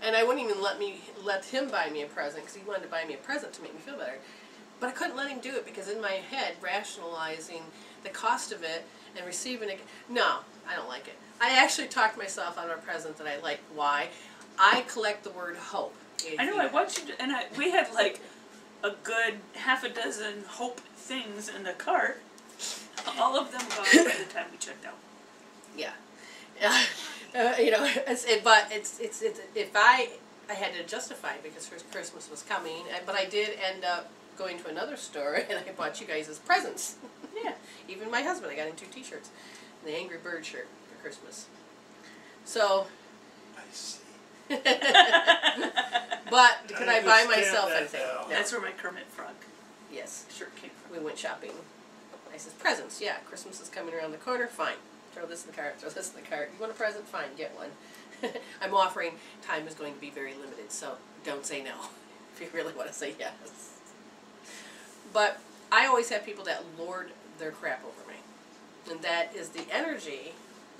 Speaker 1: And I wouldn't even let him buy me a present, because he wanted to buy me a present to make me feel better. But I couldn't let him do it, because in my head, rationalizing the cost of it and receiving it, no, I don't like it. I actually talked myself on a present that I like. Why? I collect the word hope.
Speaker 3: I know, I watched you, and we had like a good half a dozen hope things in the cart. All of them gone by the time we checked out.
Speaker 1: Yeah. You know, but if I had to justify it because Christmas was coming, but I did end up going to another store and I bought you guys as presents. Yeah. Even my husband, I got him 2 T-shirts, and the Angry Bird shirt for Christmas. So.
Speaker 2: I see.
Speaker 1: But could I buy myself anything?
Speaker 2: No.
Speaker 3: That's where my Kermit Frog
Speaker 1: Yes.
Speaker 3: shirt came from.
Speaker 1: We went shopping. I says, presents, yeah, Christmas is coming around the corner, fine. Throw this in the cart, throw this in the cart. You want a present? Fine, get one. I'm offering, time is going to be very limited, so don't say no if you really want to say yes. But I always have people that lord their crap over me. And that is the energy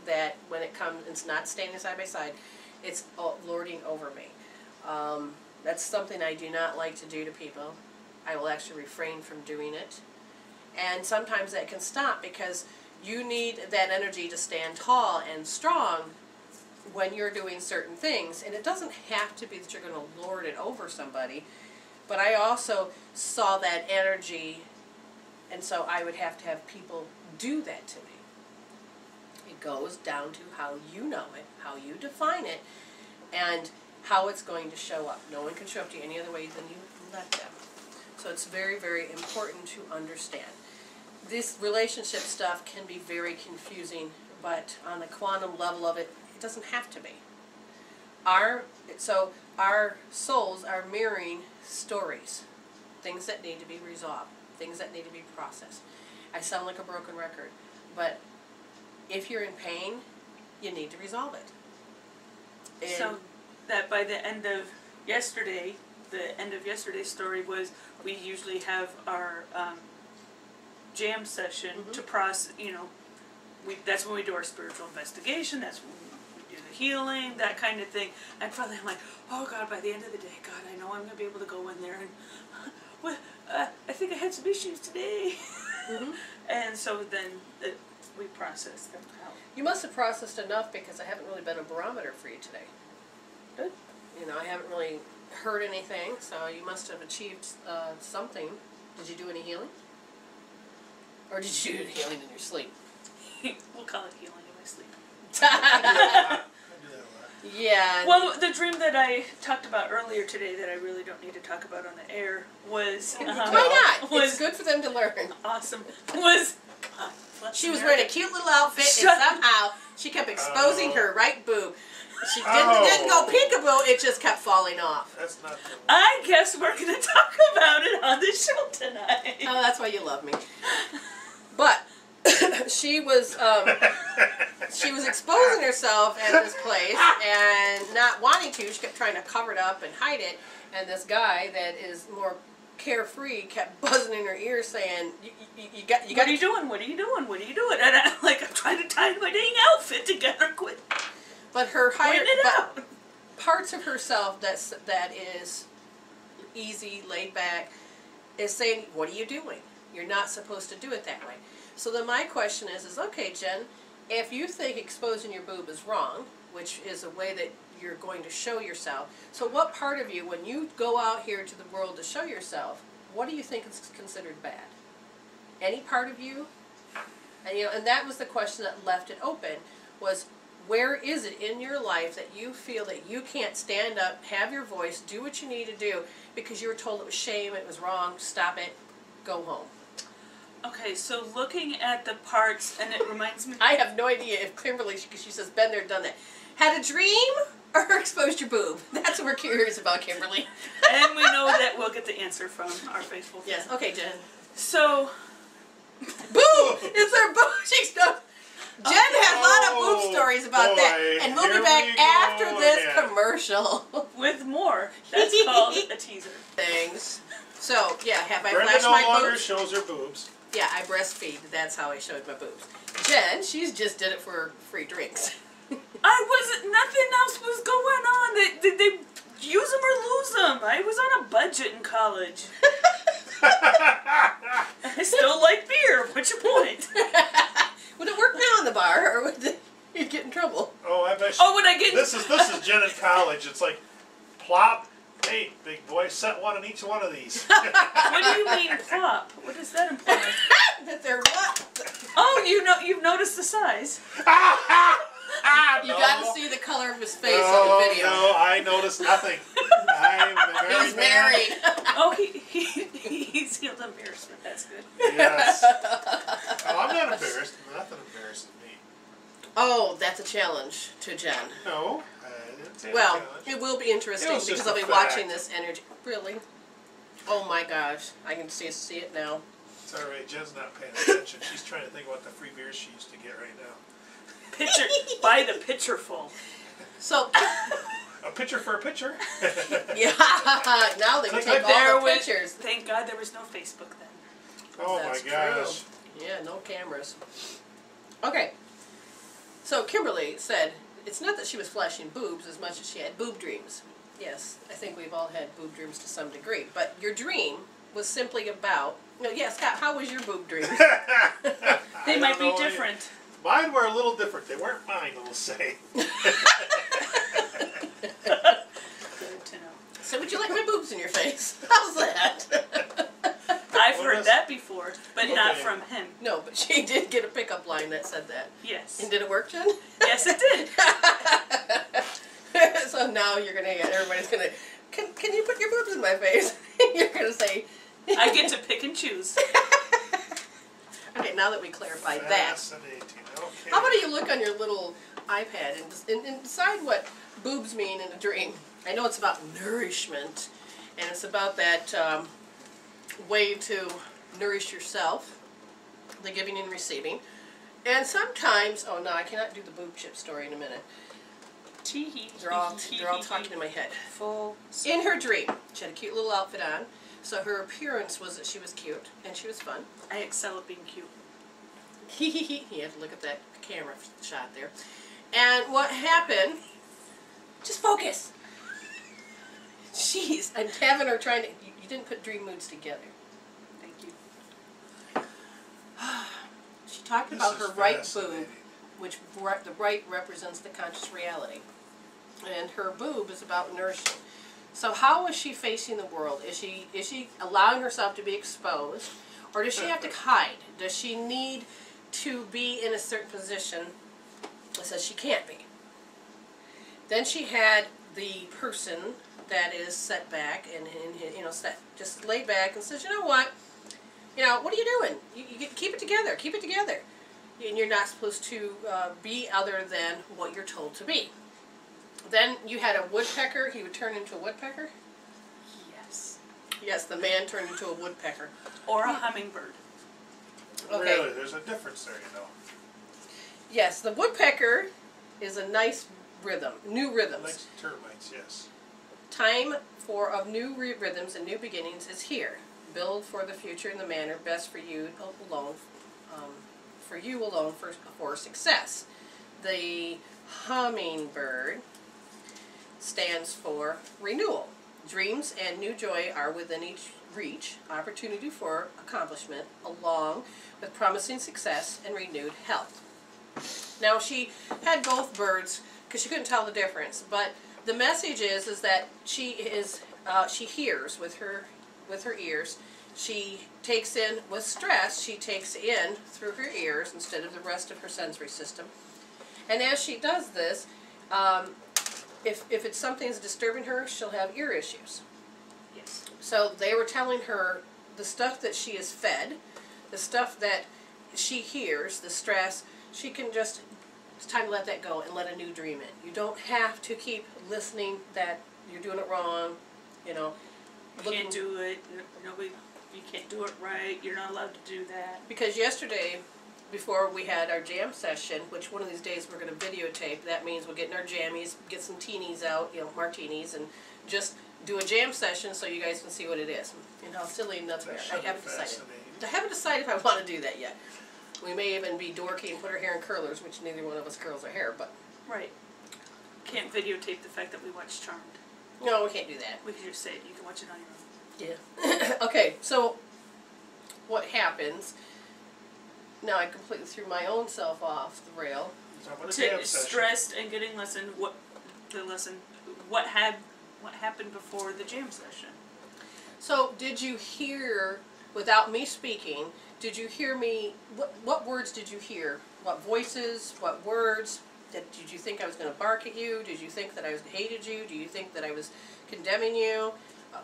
Speaker 1: that when it comes, it's not standing side by side, it's lording over me. That's something I do not like to do to people. I will actually refrain from doing it. And sometimes that can stop because you need that energy to stand tall and strong when you're doing certain things. And it doesn't have to be that you're going to lord it over somebody. But I also saw that energy, and so I would have to have people do that to me. It goes down to how you know it, how you define it, and how it's going to show up. No one can show up to you any other way than you let them. So it's very, very important to understand. This relationship stuff can be very confusing, but on the quantum level of it, it doesn't have to be. So our souls are mirroring stories, things that need to be resolved, things that need to be processed. I sound like a broken record, but if you're in pain, you need to resolve it. And
Speaker 3: so that by the end of yesterday's story was we usually have our jam session to process, that's when we do our spiritual investigation, that's when we do the healing, that kind of thing. And finally I'm like, oh God, by the end of the day, God, I know I'm going to be able to go in there and I think I had some issues today. And so then we process them out.
Speaker 1: you must have processed enough because I haven't really been a barometer for you today.
Speaker 3: Good.
Speaker 1: I haven't really heard anything, so you must have achieved something. Did you do any healing? Or did you do healing in your sleep?
Speaker 3: We'll call it healing in my sleep.
Speaker 2: I do that a lot.
Speaker 1: Yeah.
Speaker 3: Well, the dream that I talked about earlier today that I really don't need to talk about on the air was...
Speaker 1: Why not?
Speaker 3: Was
Speaker 1: It's good for them to learn.
Speaker 3: awesome. Was... God,
Speaker 1: She was wearing a cute little outfit, and somehow she kept exposing her right boob. She didn't go peekaboo, it just kept falling off.
Speaker 2: That's not the
Speaker 3: I guess we're going to talk about it on the show tonight.
Speaker 1: Oh, that's why you love me. But she was exposing herself at this place and not wanting to. She kept trying to cover it up and hide it. And this guy that is more carefree kept buzzing in her ear saying, "You got.
Speaker 3: What are you doing? What are you doing? What are you doing?" And I'm like, I'm trying to tie my dang outfit together. Quit.
Speaker 1: But her
Speaker 3: Pointing it out.
Speaker 1: parts of herself that is easy, laid back, is saying, "What are you doing? You're not supposed to do it that way." So then my question is okay, Jen, if you think exposing your boob is wrong, which is a way that you're going to show yourself, so what part of you, when you go out here to the world to show yourself, what do you think is considered bad? Any part of you? And and that was the question that left it open, was where is it in your life that you feel that you can't stand up, have your voice, do what you need to do because you were told it was shame, it was wrong, stop it, go home?
Speaker 3: Okay, so looking at the parts, and it reminds me...
Speaker 1: I have no idea if Kimberly, because she says, been there, done that. Had a dream or exposed your boob? That's what we're curious about, Kimberly.
Speaker 3: And we know that we'll get the answer from our faithful friend.
Speaker 1: Yes, okay, Jen.
Speaker 3: So...
Speaker 1: Boob! It's her boob! She's no... Jen has a lot of boob stories about that. And we'll be back after this commercial.
Speaker 3: With more. That's called a teaser.
Speaker 1: Things. So, yeah, have I
Speaker 2: Brenda
Speaker 1: flashed
Speaker 2: no
Speaker 1: my
Speaker 2: longer
Speaker 1: boobs?
Speaker 2: shows her boobs.
Speaker 1: Yeah, I breastfeed. That's how I showed my boobs. Jen, she's just did it for free drinks.
Speaker 3: I wasn't... Nothing else was going on. They use them or lose them. I was on a budget in college. I still like beer. What's your point?
Speaker 1: Would it work now in the bar, or would you get in trouble?
Speaker 2: Oh, I bet.
Speaker 3: Would I get...
Speaker 2: This is Jen in college. It's like, plop. Hey, big boy, set one on each one of these.
Speaker 3: What do you mean plop? What does that imply?
Speaker 1: That they're what?
Speaker 3: Oh, you've noticed the size.
Speaker 1: You
Speaker 2: No.
Speaker 1: got to see the color of his face on the video.
Speaker 2: No, I noticed nothing. I'm very
Speaker 1: He's married.
Speaker 3: Oh, he's healed embarrassment. That's good.
Speaker 2: Yes. Oh, I'm not embarrassed. Nothing embarrasses me.
Speaker 1: Oh, that's a challenge to Jen.
Speaker 2: No, I didn't say
Speaker 1: Well,
Speaker 2: challenge.
Speaker 1: it will be interesting
Speaker 2: It was
Speaker 1: because
Speaker 2: just
Speaker 1: I'll
Speaker 2: a
Speaker 1: be
Speaker 2: fact.
Speaker 1: watching this energy. Really? Oh my gosh, I can see it now.
Speaker 2: It's all right. Jen's not paying attention. She's trying to think about the free beers she used to get right now.
Speaker 3: Buy the pitcher full.
Speaker 1: So,
Speaker 2: A pitcher for a pitcher.
Speaker 1: yeah, now they can
Speaker 2: Click
Speaker 1: take
Speaker 2: right
Speaker 1: all the pictures.
Speaker 3: Thank God there was no Facebook then.
Speaker 2: Oh
Speaker 1: That's
Speaker 2: my gosh.
Speaker 1: true. Yeah, no cameras. Okay. So Kimberly said it's not that she was flashing boobs as much as she had boob dreams. Yes, I think we've all had boob dreams to some degree. But your dream was simply about... No, yes, Scott, how was your boob dream?
Speaker 3: They might be
Speaker 2: know.
Speaker 3: different.
Speaker 2: Mine were a little different. They weren't mine, I'll say.
Speaker 3: Good to know.
Speaker 1: So would you like my boobs in your face? How's that?
Speaker 3: I've heard that before, but not
Speaker 2: Okay.
Speaker 3: from him.
Speaker 1: No, but she did get a pickup line that said that.
Speaker 3: Yes.
Speaker 1: And did it work, Jen?
Speaker 3: Yes, it did.
Speaker 1: So now you're going to get, everybody's going to, can you put your boobs in my face? You're going to say...
Speaker 3: I get to pick and choose.
Speaker 1: Okay, now that we clarified that.
Speaker 2: Fascinating. Okay.
Speaker 1: How about you look on your little iPad and decide what boobs mean in a dream? I know it's about nourishment, and it's about that way to nourish yourself, the giving and receiving. And sometimes, oh no, I cannot do the boob chip story in a minute. They're all talking in my head.
Speaker 3: Full.
Speaker 1: In her dream, she had a cute little outfit on, so her appearance was that she was cute, and she was fun.
Speaker 3: I excel at being cute.
Speaker 1: You have to look at that camera shot there. And what happened, just focus. Jeez, I'm having her trying to, you didn't put dream moods together.
Speaker 3: Thank you.
Speaker 1: She talked
Speaker 2: This
Speaker 1: about
Speaker 2: is
Speaker 1: her right boob,
Speaker 2: fascinating.
Speaker 1: which the right represents the conscious reality. And her boob is about nourishing. So how is she facing the world? Is she allowing herself to be exposed? Or does she have to hide? Does she need to be in a certain position that says she can't be? Then she had the person that is set back and just laid back and says, you know what? What are you doing? You keep it together. Keep it together. And you're not supposed to be other than what you're told to be. Then you had a woodpecker. He would turn into a woodpecker?
Speaker 3: Yes.
Speaker 1: Yes, the man turned into a woodpecker.
Speaker 3: Or a hummingbird.
Speaker 1: Okay.
Speaker 2: Really, there's a difference there,
Speaker 1: Yes, the woodpecker is a nice rhythm, new rhythms.
Speaker 2: Like termites, yes.
Speaker 1: Time of new rhythms and new beginnings is here. Build for the future in the manner best for you alone, for success. The hummingbird stands for renewal. Dreams and new joy are within each reach, opportunity for accomplishment, along with promising success and renewed health. Now she had both birds because she couldn't tell the difference, but the message is that she hears with her ears. She takes in with stress. She takes in through her ears instead of the rest of her sensory system. And as she does this, if it's something that's disturbing her, she'll have ear issues.
Speaker 3: Yes.
Speaker 1: So they were telling her the stuff that she is fed, the stuff that she hears, the stress, she can just, it's time to let that go and let a new dream in. You don't have to keep listening that you're doing it wrong,
Speaker 3: You can't do it, you can't do it right, you're not allowed to do that.
Speaker 1: Because yesterday, before we had our jam session, which one of these days we're going to videotape, that means we'll get in our jammies, get some teenies out, martinis, and just do a jam session so you guys can see what it is. And how silly and nuts we are. I haven't decided. I haven't decided if I want to do that yet. We may even be dorky and put our hair in curlers, which neither one of us curls our hair, but...
Speaker 3: Right. Can't videotape the fact that we watched Charmed.
Speaker 1: No, we can't do that.
Speaker 3: We can just say it. You can watch it on your own.
Speaker 1: Yeah. Okay, so what happens... Now I completely threw my own self off the rail.
Speaker 3: Stressed and getting what happened before the jam session.
Speaker 1: So did you hear, without me speaking, did you hear me, what words did you hear? What voices, what words? Did you think I was going to bark at you? Did you think that I hated you? Do you think that I was condemning you?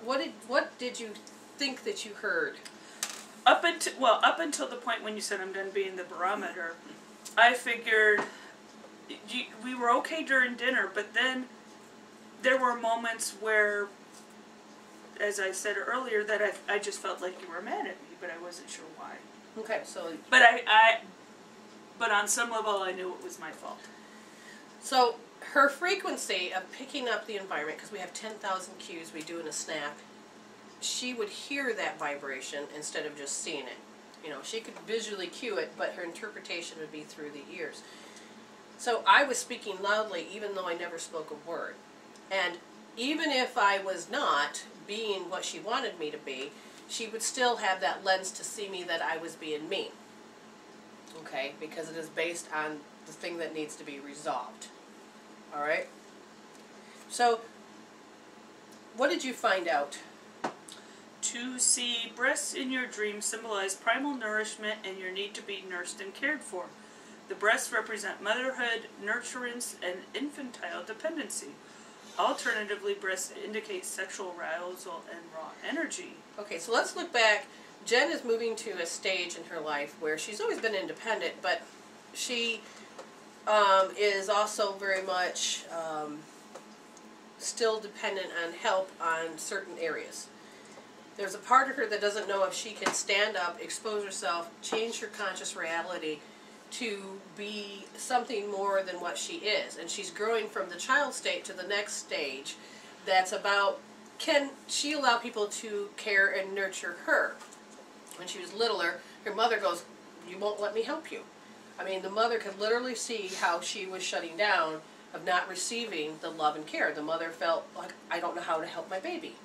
Speaker 1: What did you think that you heard?
Speaker 3: Up until the point when you said I'm done being the barometer, I figured we were okay during dinner, but then there were moments where, as I said earlier, that I just felt like you were mad at me, but I wasn't sure why.
Speaker 1: Okay, so...
Speaker 3: But on some level I knew it was my fault.
Speaker 1: So her frequency of picking up the environment, because we have 10,000 cues we do in a snap, she would hear that vibration instead of just seeing it. She could visually cue it, but her interpretation would be through the ears. So I was speaking loudly even though I never spoke a word. And even if I was not being what she wanted me to be, she would still have that lens to see me that I was being mean. Okay? Because it is based on the thing that needs to be resolved. Alright? So, what did you find out?
Speaker 3: To see breasts in your dreams symbolize primal nourishment and your need to be nursed and cared for. The breasts represent motherhood, nurturance, and infantile dependency. Alternatively, breasts indicate sexual arousal and raw energy.
Speaker 1: Okay, so let's look back. Jen is moving to a stage in her life where she's always been independent, but she is also very much still dependent on help on certain areas. There's a part of her that doesn't know if she can stand up, expose herself, change her conscious reality to be something more than what she is. And she's growing from the child state to the next stage that's about, can she allow people to care and nurture her? When she was littler, her mother goes, you won't let me help you. I mean, the mother could literally see how she was shutting down of not receiving the love and care. The mother felt like, I don't know how to help my baby.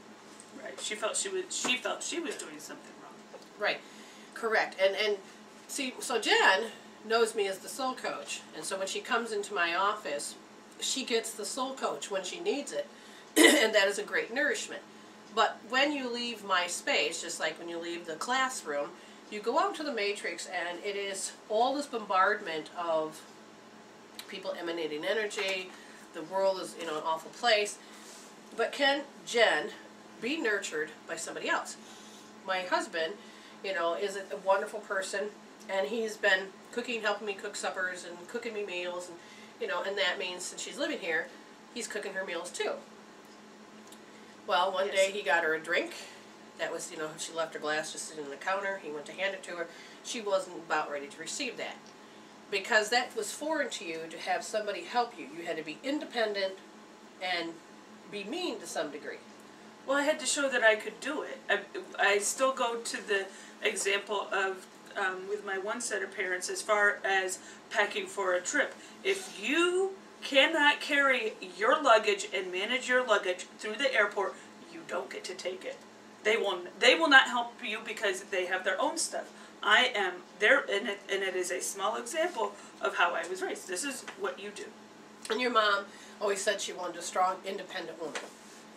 Speaker 3: Right. She felt she was doing something wrong.
Speaker 1: Right. Correct. And see, so Jen knows me as the soul coach. And so when she comes into my office, she gets the soul coach when she needs it. And that is a great nourishment. But when you leave my space, just like when you leave the classroom, You go out to the matrix and it is all this bombardment of people emanating energy. The world is, an awful place. But can Jen be nurtured by somebody else? My husband, is a wonderful person, and he's been cooking, helping me cook suppers and cooking me meals, and that means since she's living here, he's cooking her meals too. Well, one day he got her a drink. That was, she left her glass just sitting on the counter. He went to hand it to her. She wasn't about ready to receive that. Because that was foreign to you to have somebody help you. You had to be independent and be mean to some degree.
Speaker 3: Well, I had to show that I could do it. I still go to the example of, with my one set of parents, as far as packing for a trip. If you cannot carry your luggage and manage your luggage through the airport, you don't get to take it. They will not help you because they have their own stuff. I am there, and it is a small example of how I was raised. This is what you do.
Speaker 1: And your mom always said she wanted a strong, independent woman.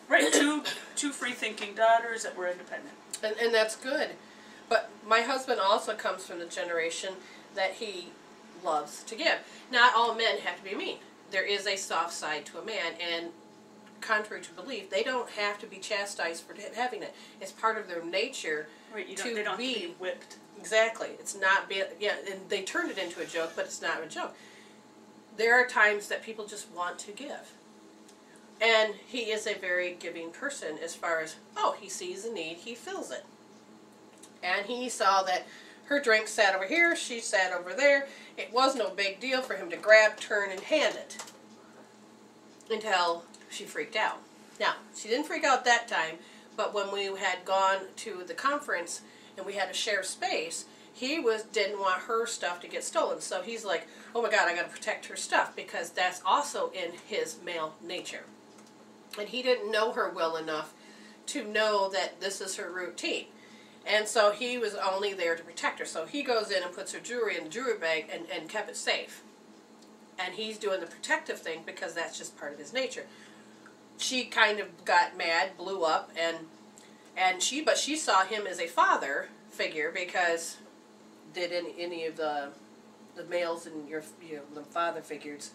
Speaker 3: Right, two free-thinking daughters that were independent.
Speaker 1: And that's good. But my husband also comes from the generation that he loves to give. Not all men have to be mean. There is a soft side to a man, and contrary to belief, they don't have to be chastised for having it. It's part of their nature.
Speaker 3: Right, they don't have to be whipped.
Speaker 1: Exactly. It's not, and they turned it into a joke, but it's not a joke. There are times that people just want to give. And he is a very giving person as far as, he sees a need, he fills it. And he saw that her drink sat over here, she sat over there. It was no big deal for him to grab, turn, and hand it. Until she freaked out. Now, she didn't freak out that time, but when we had gone to the conference and we had to share space, he didn't want her stuff to get stolen. So he's like, oh my God, I got to protect her stuff, because that's also in his male nature. And he didn't know her well enough to know that this is her routine. And so he was only there to protect her. So he goes in and puts her jewelry in the jewelry bag and kept it safe. And he's doing the protective thing because that's just part of his nature. She kind of got mad, blew up, but she saw him as a father figure, because did any of the males in your the father figures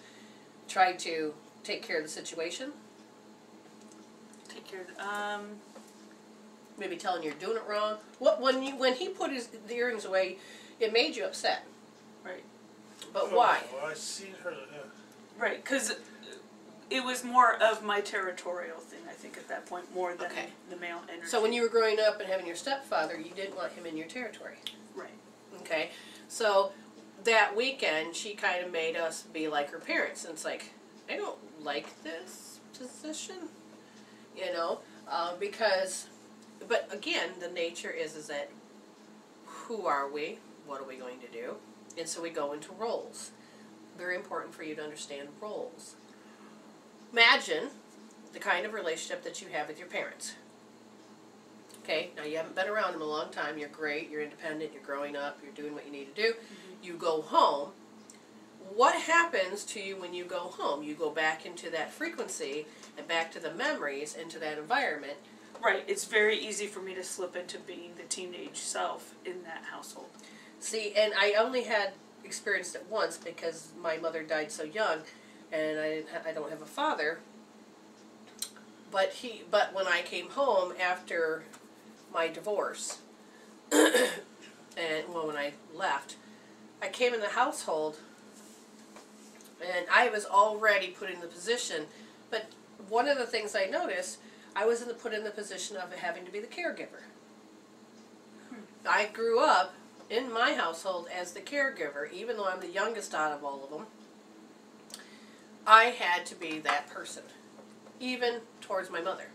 Speaker 1: try to take care of the situation?
Speaker 3: Take care of
Speaker 1: Maybe telling you're doing it wrong. When he put the earrings away, it made you upset.
Speaker 3: Right.
Speaker 1: But why?
Speaker 2: Well, I seen her.
Speaker 3: Right, because it was more of my territorial thing, I think, at that point, more than the male energy.
Speaker 1: So when you were growing up and having your stepfather, you didn't want him in your territory.
Speaker 3: Right.
Speaker 1: Okay. So that weekend, she kind of made us be like her parents. And it's like, I don't like this position, because... But again, the nature is that who are we? What are we going to do? And so we go into roles. Very important for you to understand roles. Imagine the kind of relationship that you have with your parents. Okay, now you haven't been around them a long time. You're great, you're independent, you're growing up, you're doing what you need to do. Mm-hmm. You go home. What happens to you when you go home? You go back into that frequency and back to the memories, into that environment.
Speaker 3: Right, it's very easy for me to slip into being the teenage self in that household.
Speaker 1: See, and I only had experienced it once because my mother died so young, and I don't have a father. But when I came home after my divorce, and when I left, I came in the household, and I was already put in the position. But one of the things I noticed, I was put in the position of having to be the caregiver. I grew up in my household as the caregiver, even though I'm the youngest out of all of them. I had to be that person, even towards my mother.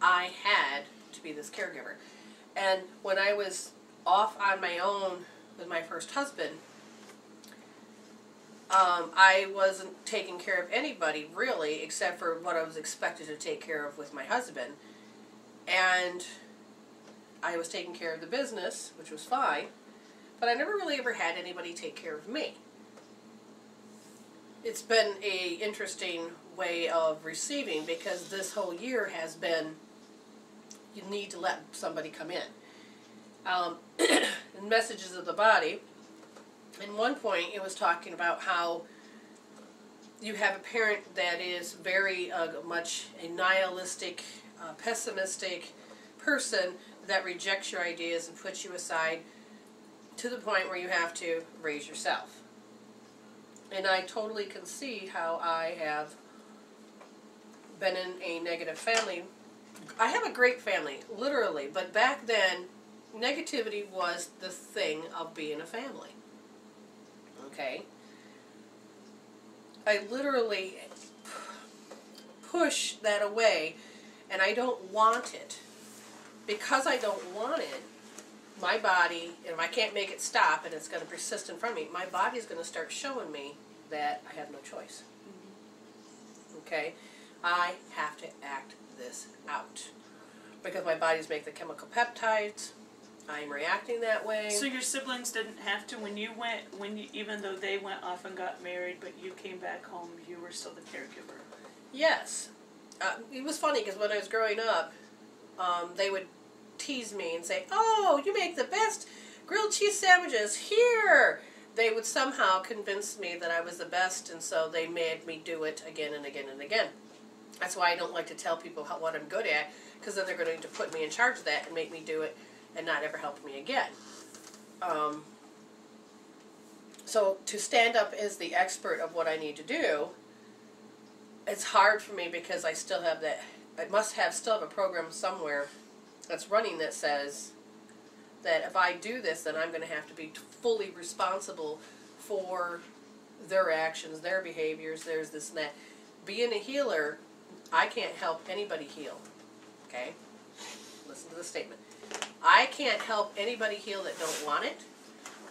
Speaker 1: I had to be this caregiver. And when I was off on my own with my first husband, I wasn't taking care of anybody, really, except for what I was expected to take care of with my husband. And I was taking care of the business, which was fine, but I never really ever had anybody take care of me. It's been an interesting way of receiving, because this whole year has been, you need to let somebody come in. and messages of the body. In one point, it was talking about how you have a parent that is very much a nihilistic, pessimistic person that rejects your ideas and puts you aside to the point where you have to raise yourself. And I totally can see how I have been in a negative family. I have a great family, literally, but back then, negativity was the thing of being a family. Okay? I literally push that away, and I don't want it. Because I don't want it, my body, and if I can't make it stop and it's going to persist in front of me, my body is going to start showing me that I have no choice. Okay? I have to act this out. Because my bodies make the chemical peptides, I'm reacting that way.
Speaker 3: So your siblings didn't have to even though they went off and got married, but you came back home, you were still the caregiver?
Speaker 1: Yes. It was funny because when I was growing up, they would tease me and say, "Oh, you make the best grilled cheese sandwiches here." They would somehow convince me that I was the best, and so they made me do it again and again and again. That's why I don't like to tell people what I'm good at, because then they're going to put me in charge of that and make me do it and not ever help me again. So to stand up as the expert of what I need to do, it's hard for me because I still have that, still have a program somewhere that's running that says that if I do this, then I'm going to have to be fully responsible for their actions, their behaviors, there's this and that. Being a healer, I can't help anybody heal. Okay? Listen to the statement. I can't help anybody heal that don't want it.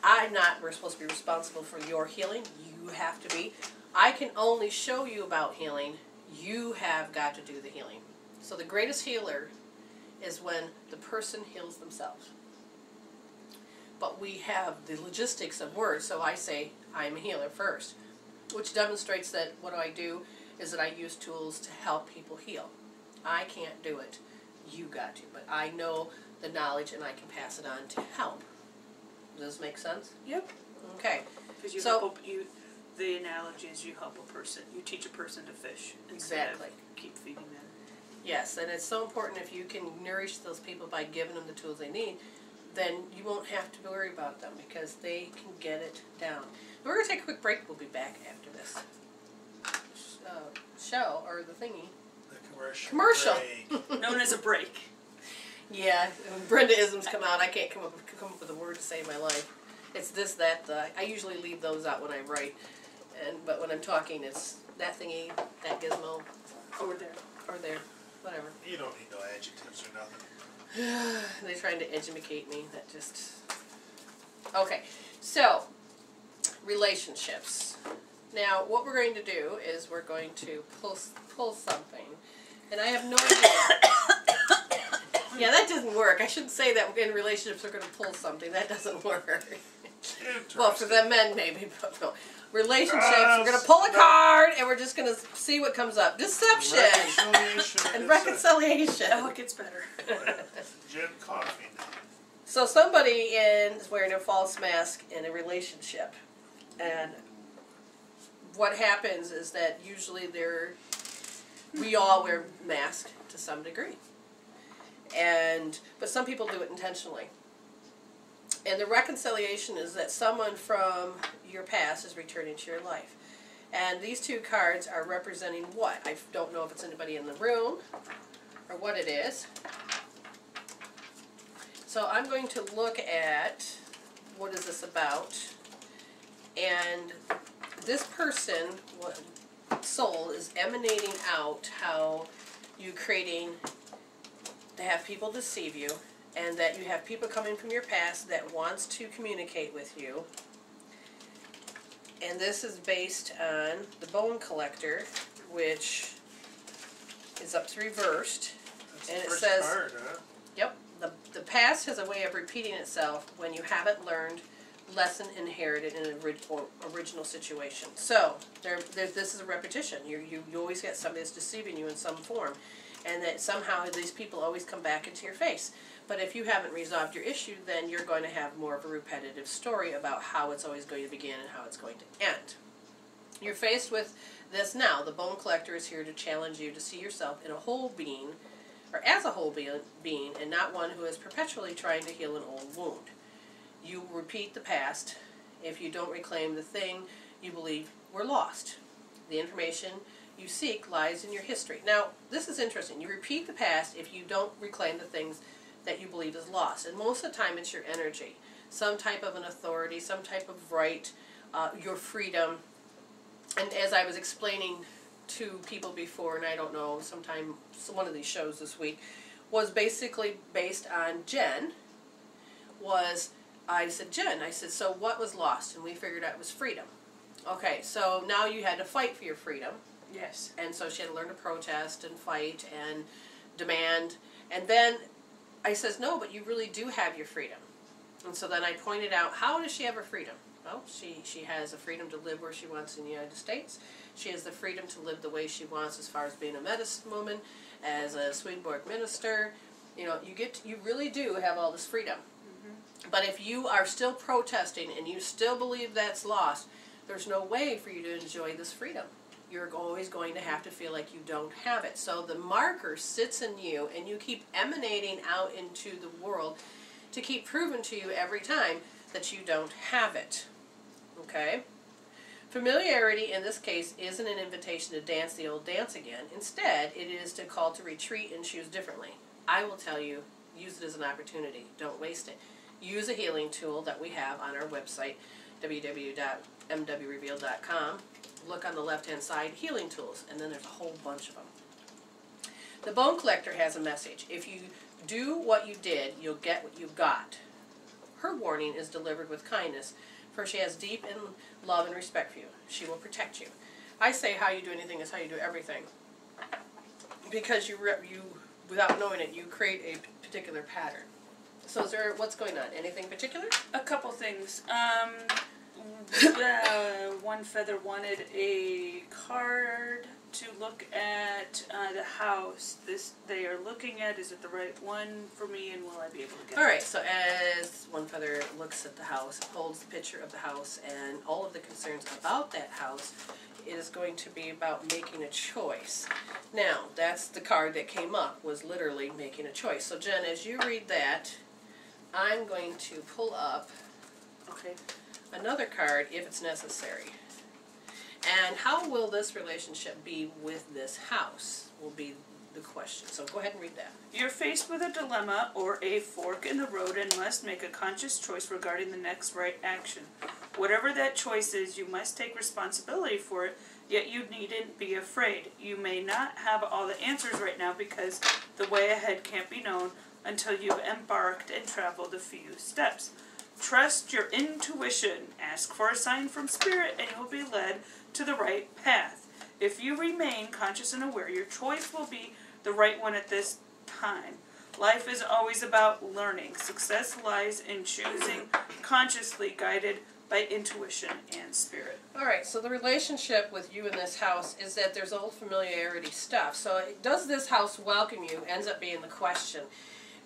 Speaker 1: I'm not supposed to be responsible for your healing. You have to be. I can only show you about healing. You have got to do the healing. So the greatest healer is when the person heals themselves. But we have the logistics of words, so I say I'm a healer first, which demonstrates that what I do is that I use tools to help people heal. I can't do it. You got to. But I know the knowledge and I can pass it on to help. Does this make sense?
Speaker 3: Yep.
Speaker 1: Okay.
Speaker 3: Because the analogy is you help a person, you teach a person to fish.
Speaker 1: Exactly.
Speaker 3: Keep feeding them.
Speaker 1: Yes, and it's so important if you can nourish those people by giving them the tools they need, then you won't have to worry about them because they can get it down. We're going to take a quick break. We'll be back after this show, or the thingy.
Speaker 2: The
Speaker 1: Commercial.
Speaker 3: Known as a break.
Speaker 1: Yeah, when Brenda-isms come out, I can't come up with a word to save my life. It's this, that, I usually leave those out when I write, but when I'm talking, it's that thingy, that gizmo.
Speaker 3: Over there.
Speaker 1: Or there, whatever.
Speaker 2: You don't need no adjectives or nothing.
Speaker 1: They're trying to educate me. That just... Okay, so, relationships. Now, what we're going to do is we're going to pull something, and I have no idea. Yeah, that doesn't work. I shouldn't say that in relationships we're going to pull something. That doesn't work. Well, for the men maybe, but no. Relationships, we're going to pull a card, and we're just going to see what comes up. Deception. And reconciliation.
Speaker 3: Oh, it gets better.
Speaker 2: Gin coffee.
Speaker 1: So somebody is wearing a false mask in a relationship, and what happens is that usually we all wear masks to some degree, but some people do it intentionally. And the reconciliation is that someone from your past is returning to your life. And these two cards are representing what? I don't know if it's anybody in the room or what it is. So I'm going to look at what is this about. And this person, soul, is emanating out how you creating to have people deceive you, and that you have people coming from your past that wants to communicate with you. And this is based on the Bone Collector, which is up to reversed.
Speaker 2: That's
Speaker 1: and
Speaker 2: the
Speaker 1: it
Speaker 2: first
Speaker 1: says,
Speaker 2: card, huh?
Speaker 1: Yep, the past has a way of repeating itself when you haven't learned lesson inherited in an original situation. So, this is a repetition. You always get somebody that's deceiving you in some form. And that somehow these people always come back into your face. But if you haven't resolved your issue, then you're going to have more of a repetitive story about how it's always going to begin and how it's going to end. You're faced with this now. The bone collector is here to challenge you to see yourself in a whole being, or as a whole being, and not one who is perpetually trying to heal an old wound. You repeat the past if you don't reclaim the thing you believe were lost. The information you seek lies in your history. Now, this is interesting. You repeat the past if you don't reclaim the things that you believe is lost. And most of the time it's your energy. Some type of an authority, some type of right, your freedom. And as I was explaining to people before, and I don't know, sometime one of these shows this week, was basically based on Jen, I said, Jen, so what was lost? And we figured out it was freedom. Okay, so now you had to fight for your freedom.
Speaker 3: Yes.
Speaker 1: And so she had to learn to protest and fight and demand. And then I says, no, but you really do have your freedom. And so then I pointed out, how does she have her freedom? Well, she has the freedom to live where she wants in the United States. She has the freedom to live the way she wants as far as being a medicine woman, as a Swedenborg minister. You know, you really do have all this freedom. Mm-hmm. But if you are still protesting and you still believe that's lost, there's no way for you to enjoy this freedom. You're always going to have to feel like you don't have it. So the marker sits in you, and you keep emanating out into the world to keep proving to you every time that you don't have it. Okay? Familiarity in this case isn't an invitation to dance the old dance again. Instead, it is to call to retreat and choose differently. I will tell you, use it as an opportunity. Don't waste it. Use a healing tool that we have on our website, www.mwrevealed.com. Look on the left-hand side, healing tools, and then there's a whole bunch of them. The bone collector has a message. If you do what you did, you'll get what you got. Her warning is delivered with kindness, for she has deep in love and respect for you. She will protect you. I say how you do anything is how you do everything. Because you without knowing it, you create a particular pattern. So what's going on? Anything particular?
Speaker 3: A couple things. One feather wanted a card to look at the house. They are looking at, is it the right one for me, and will I be able to get it?
Speaker 1: Alright, so as one feather looks at the house, holds the picture of the house and all of the concerns about that house, it is going to be about making a choice. Now, that's the card that came up, was literally making a choice. So Jen, as you read that, I'm going to pull up another card if it's necessary. And how will this relationship be with this house will be the question. So go ahead and read that.
Speaker 3: You're faced with a dilemma or a fork in the road and must make a conscious choice regarding the next right action. Whatever that choice is, you must take responsibility for it, yet you needn't be afraid. You may not have all the answers right now because the way ahead can't be known until you've embarked and traveled a few steps. Trust your intuition. Ask for a sign from Spirit and you'll be led to the right path. If you remain conscious and aware, your choice will be the right one at this time. Life is always about learning. Success lies in choosing consciously, guided by intuition and Spirit.
Speaker 1: Alright, so the relationship with you in this house is that there's old familiarity stuff. So does this house welcome you ends up being the question.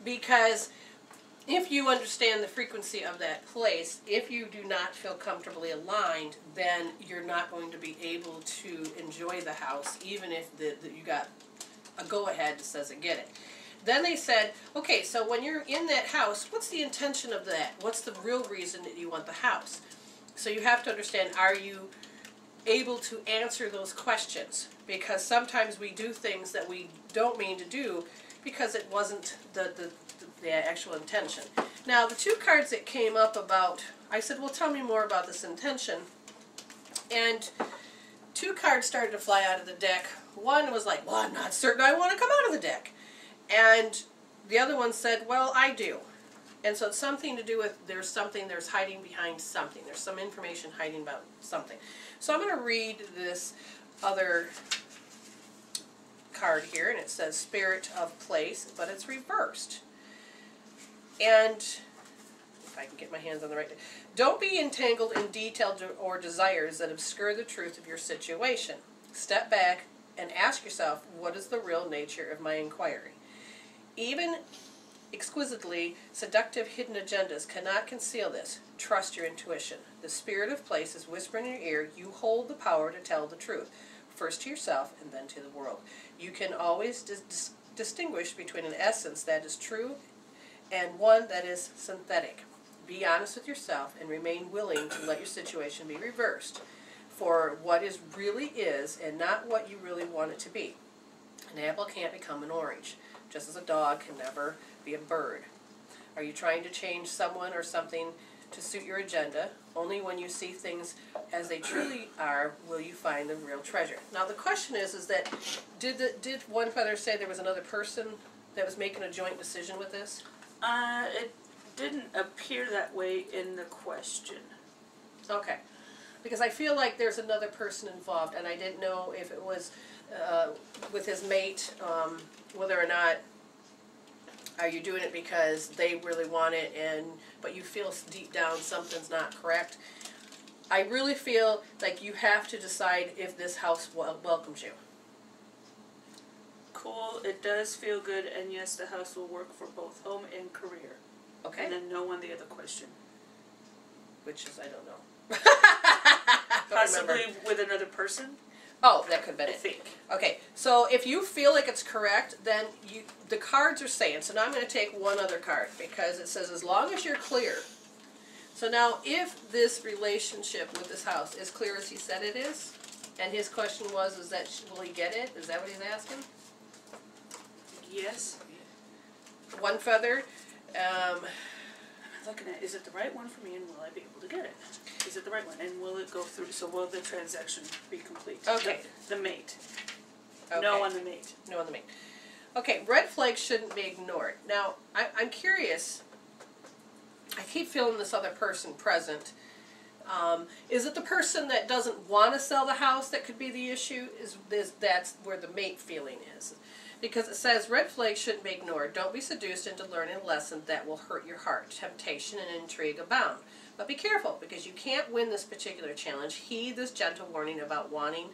Speaker 1: Because if you understand the frequency of that place, if you do not feel comfortably aligned, then you're not going to be able to enjoy the house, even if you got a go-ahead that says get it. Then they said, okay, so when you're in that house, what's the intention of that? What's the real reason that you want the house? So you have to understand, are you able to answer those questions? Because sometimes we do things that we don't mean to do because it wasn't the actual intention. Now, the two cards that came up about, I said, well, tell me more about this intention. And two cards started to fly out of the deck. One was like, well, I'm not certain I want to come out of the deck. And the other one said, well, I do. And so it's something to do with there's hiding behind something. There's some information hiding about something. So I'm going to read this other card here, and it says Spirit of Place, but it's reversed. And if I can get my hands on the right, don't be entangled in details or desires that obscure the truth of your situation. Step back and ask yourself, what is the real nature of my inquiry? Even exquisitely seductive hidden agendas cannot conceal this. Trust your intuition. The spirit of place is whispering in your ear. You hold the power to tell the truth, first to yourself and then to the world. You can always distinguish between an essence that is true and one that is synthetic. Be honest with yourself and remain willing to let your situation be reversed for what is really is and not what you really want it to be. An apple can't become an orange, just as a dog can never be a bird. Are you trying to change someone or something to suit your agenda? Only when you see things as they truly are will you find the real treasure. Now the question is that did one feather say there was another person that was making a joint decision with this?
Speaker 3: It didn't appear that way in the question.
Speaker 1: Okay. Because I feel like there's another person involved, and I didn't know if it was with his mate, whether or not are you doing it because they really want it, but you feel deep down something's not correct. I really feel like you have to decide if this house welcomes you.
Speaker 3: Cool, it does feel good, and yes, the house will work for both home and career.
Speaker 1: Okay.
Speaker 3: And then no on the other question.
Speaker 1: Which is, I don't know.
Speaker 3: Possibly with another person?
Speaker 1: Oh, that could be
Speaker 3: I
Speaker 1: it.
Speaker 3: think.
Speaker 1: Okay, so if you feel like it's correct, then the cards are saying, so now I'm going to take one other card, because it says as long as you're clear. So now if this relationship with this house is clear as he said it is, and his question was, is that, will he get it? Is that what he's asking?
Speaker 3: Yes.
Speaker 1: One feather.
Speaker 3: I'm looking at, is it the right one for me, and will I be able to get it? Is it the right one, and will it go through, so will the transaction be complete?
Speaker 1: Okay.
Speaker 3: The mate.
Speaker 1: Okay.
Speaker 3: No on the mate.
Speaker 1: No on the mate. Okay, red flags shouldn't be ignored. Now, I'm curious. I keep feeling this other person present. Is it the person that doesn't want to sell the house that could be the issue? That's where the mate feeling is. Because it says, red flags shouldn't be ignored. Don't be seduced into learning a lesson that will hurt your heart. Temptation and intrigue abound. But be careful, because you can't win this particular challenge. Heed this gentle warning about wanting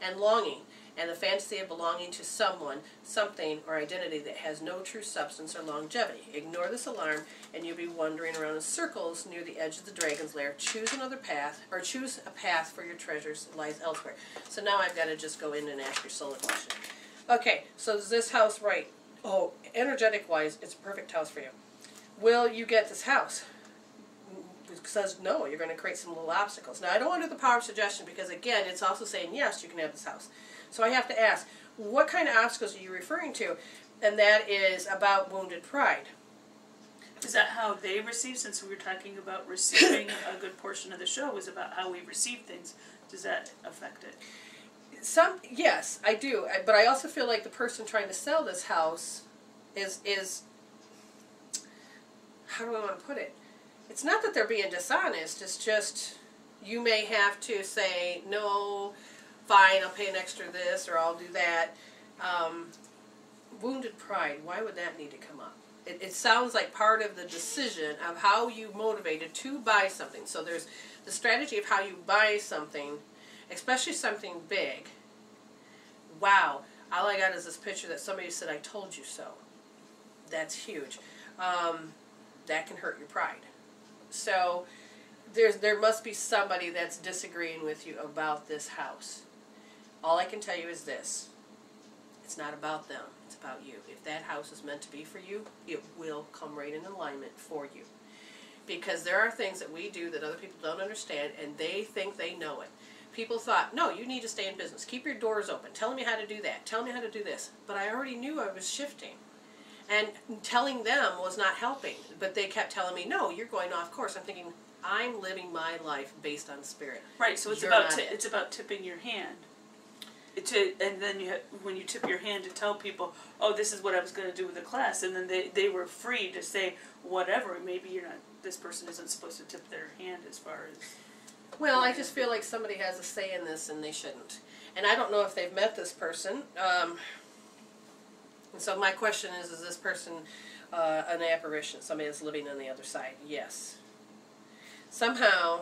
Speaker 1: and longing, and the fantasy of belonging to someone, something, or identity that has no true substance or longevity. Ignore this alarm, and you'll be wandering around in circles near the edge of the dragon's lair. Choose another path, or choose a path for your treasures lies elsewhere. So now I've got to just go in and ask your soul a question. Okay, so is this house right? Oh, energetic-wise, it's a perfect house for you. Will you get this house? It says no, you're going to create some little obstacles. Now, I don't want to do the power of suggestion because, again, it's also saying, yes, you can have this house. So I have to ask, what kind of obstacles are you referring to? And that is about wounded pride.
Speaker 3: Is that how they receive, since we were talking about receiving a good portion of the show was about how we receive things? Does that affect it?
Speaker 1: Yes, I do. But I also feel like the person trying to sell this house is how do I want to put it? It's not that they're being dishonest. It's just you may have to say, no, fine, I'll pay an extra this or I'll do that. Wounded pride, why would that need to come up? It sounds like part of the decision of how you motivated to buy something. So there's the strategy of how you buy something, especially something big. Wow, all I got is this picture that somebody said, I told you so. That's huge. That can hurt your pride. So there must be somebody that's disagreeing with you about this house. All I can tell you is this. It's not about them. It's about you. If that house is meant to be for you, it will come right in alignment for you. Because there are things that we do that other people don't understand, and they think they know it. People thought, no, you need to stay in business. Keep your doors open. Tell me how to do that. Tell me how to do this. But I already knew I was shifting. And telling them was not helping. But they kept telling me, no, you're going off course. I'm thinking, I'm living my life based on spirit.
Speaker 3: Right, so it's about tipping your hand. And then when you tip your hand to tell people, oh, this is what I was going to do with the class, and then they were free to say whatever. Maybe this person isn't supposed to tip their hand as far as...
Speaker 1: Well, I just feel like somebody has a say in this and they shouldn't. And I don't know if they've met this person. And so my question is this person an apparition, somebody that's living on the other side? Yes. Somehow,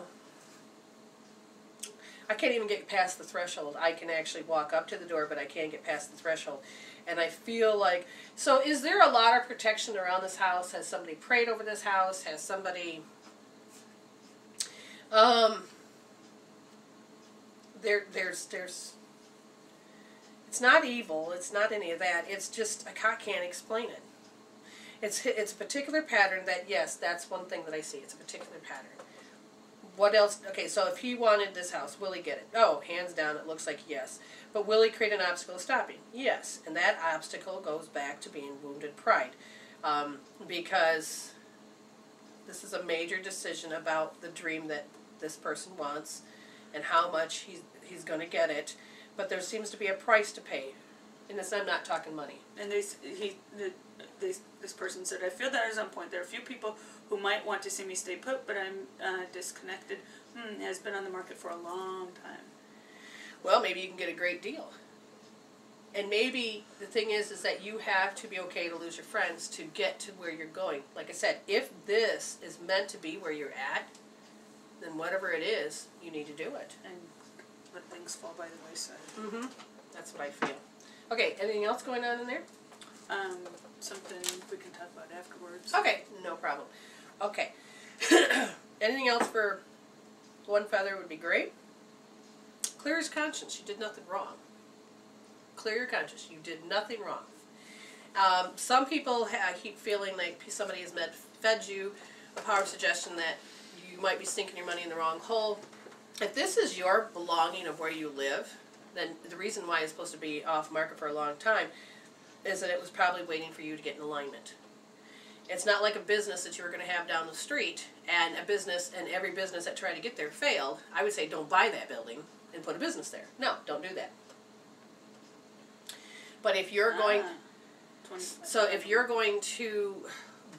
Speaker 1: I can't even get past the threshold. I can actually walk up to the door, but I can't get past the threshold. And I feel like, so is there a lot of protection around this house? Has somebody prayed over this house? Has somebody, there's, it's not evil, it's not any of that, it's just, I can't explain it. It's a particular pattern that, yes, that's one thing that I see, it's a particular pattern. What else? Okay, so if he wanted this house, will he get it? Oh, hands down, it looks like yes. But will he create an obstacle stopping? Yes. And that obstacle goes back to being wounded pride. Because this is a major decision about the dream that this person wants and how much he's going to get it. But there seems to be a price to pay. And this, I'm not talking money.
Speaker 3: And this person said, I feel that is on point. There are a few people who might want to see me stay put, but I'm disconnected. It has been on the market for a long time.
Speaker 1: Well, maybe you can get a great deal. And maybe the thing is that you have to be okay to lose your friends to get to where you're going. Like I said, if this is meant to be where you're at, then whatever it is, you need to do it.
Speaker 3: And let things fall by the wayside.
Speaker 1: Mm-hmm. That's what I feel. Okay, anything else going on in there?
Speaker 3: Something we can talk about afterwards.
Speaker 1: Okay, no problem. Okay. Anything else for one feather would be great. Clear his conscience. You did nothing wrong. Clear your conscience. You did nothing wrong. Some people keep feeling like somebody has fed you a power of suggestion that you might be sinking your money in the wrong hole. If this is your belonging of where you live, then the reason why it's supposed to be off market for a long time is that it was probably waiting for you to get in alignment. It's not like a business that you were going to have down the street, and a business, and every business that tried to get there failed. I would say don't buy that building and put a business there. No, don't do that. But if you're going, so if you're going to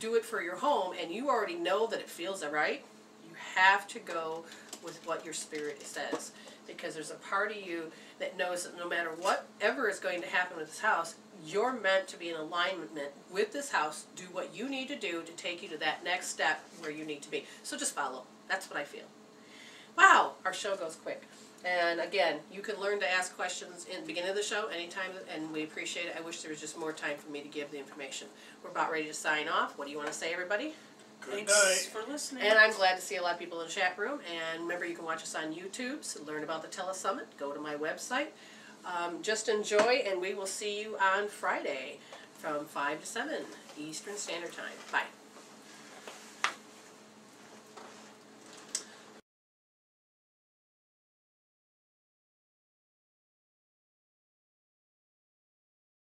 Speaker 1: do it for your home, and you already know that it feels right, you have to go with what your spirit says. Because there's a part of you that knows that no matter whatever is going to happen with this house, you're meant to be in alignment with this house. Do what you need to do to take you to that next step where you need to be. So just follow. That's what I feel. Wow, our show goes quick. And again, you can learn to ask questions in the beginning of the show anytime, and we appreciate it. I wish there was just more time for me to give the information. We're about ready to sign off. What do you want to say, everybody?
Speaker 2: Good
Speaker 3: Thanks
Speaker 2: night.
Speaker 3: for listening.
Speaker 1: And I'm glad to see a lot of people in the chat room. And remember, you can watch us on YouTube, so learn about the Telesummit. Go to my website. Just enjoy, and we will see you on Friday from 5 to 7 Eastern Standard Time. Bye.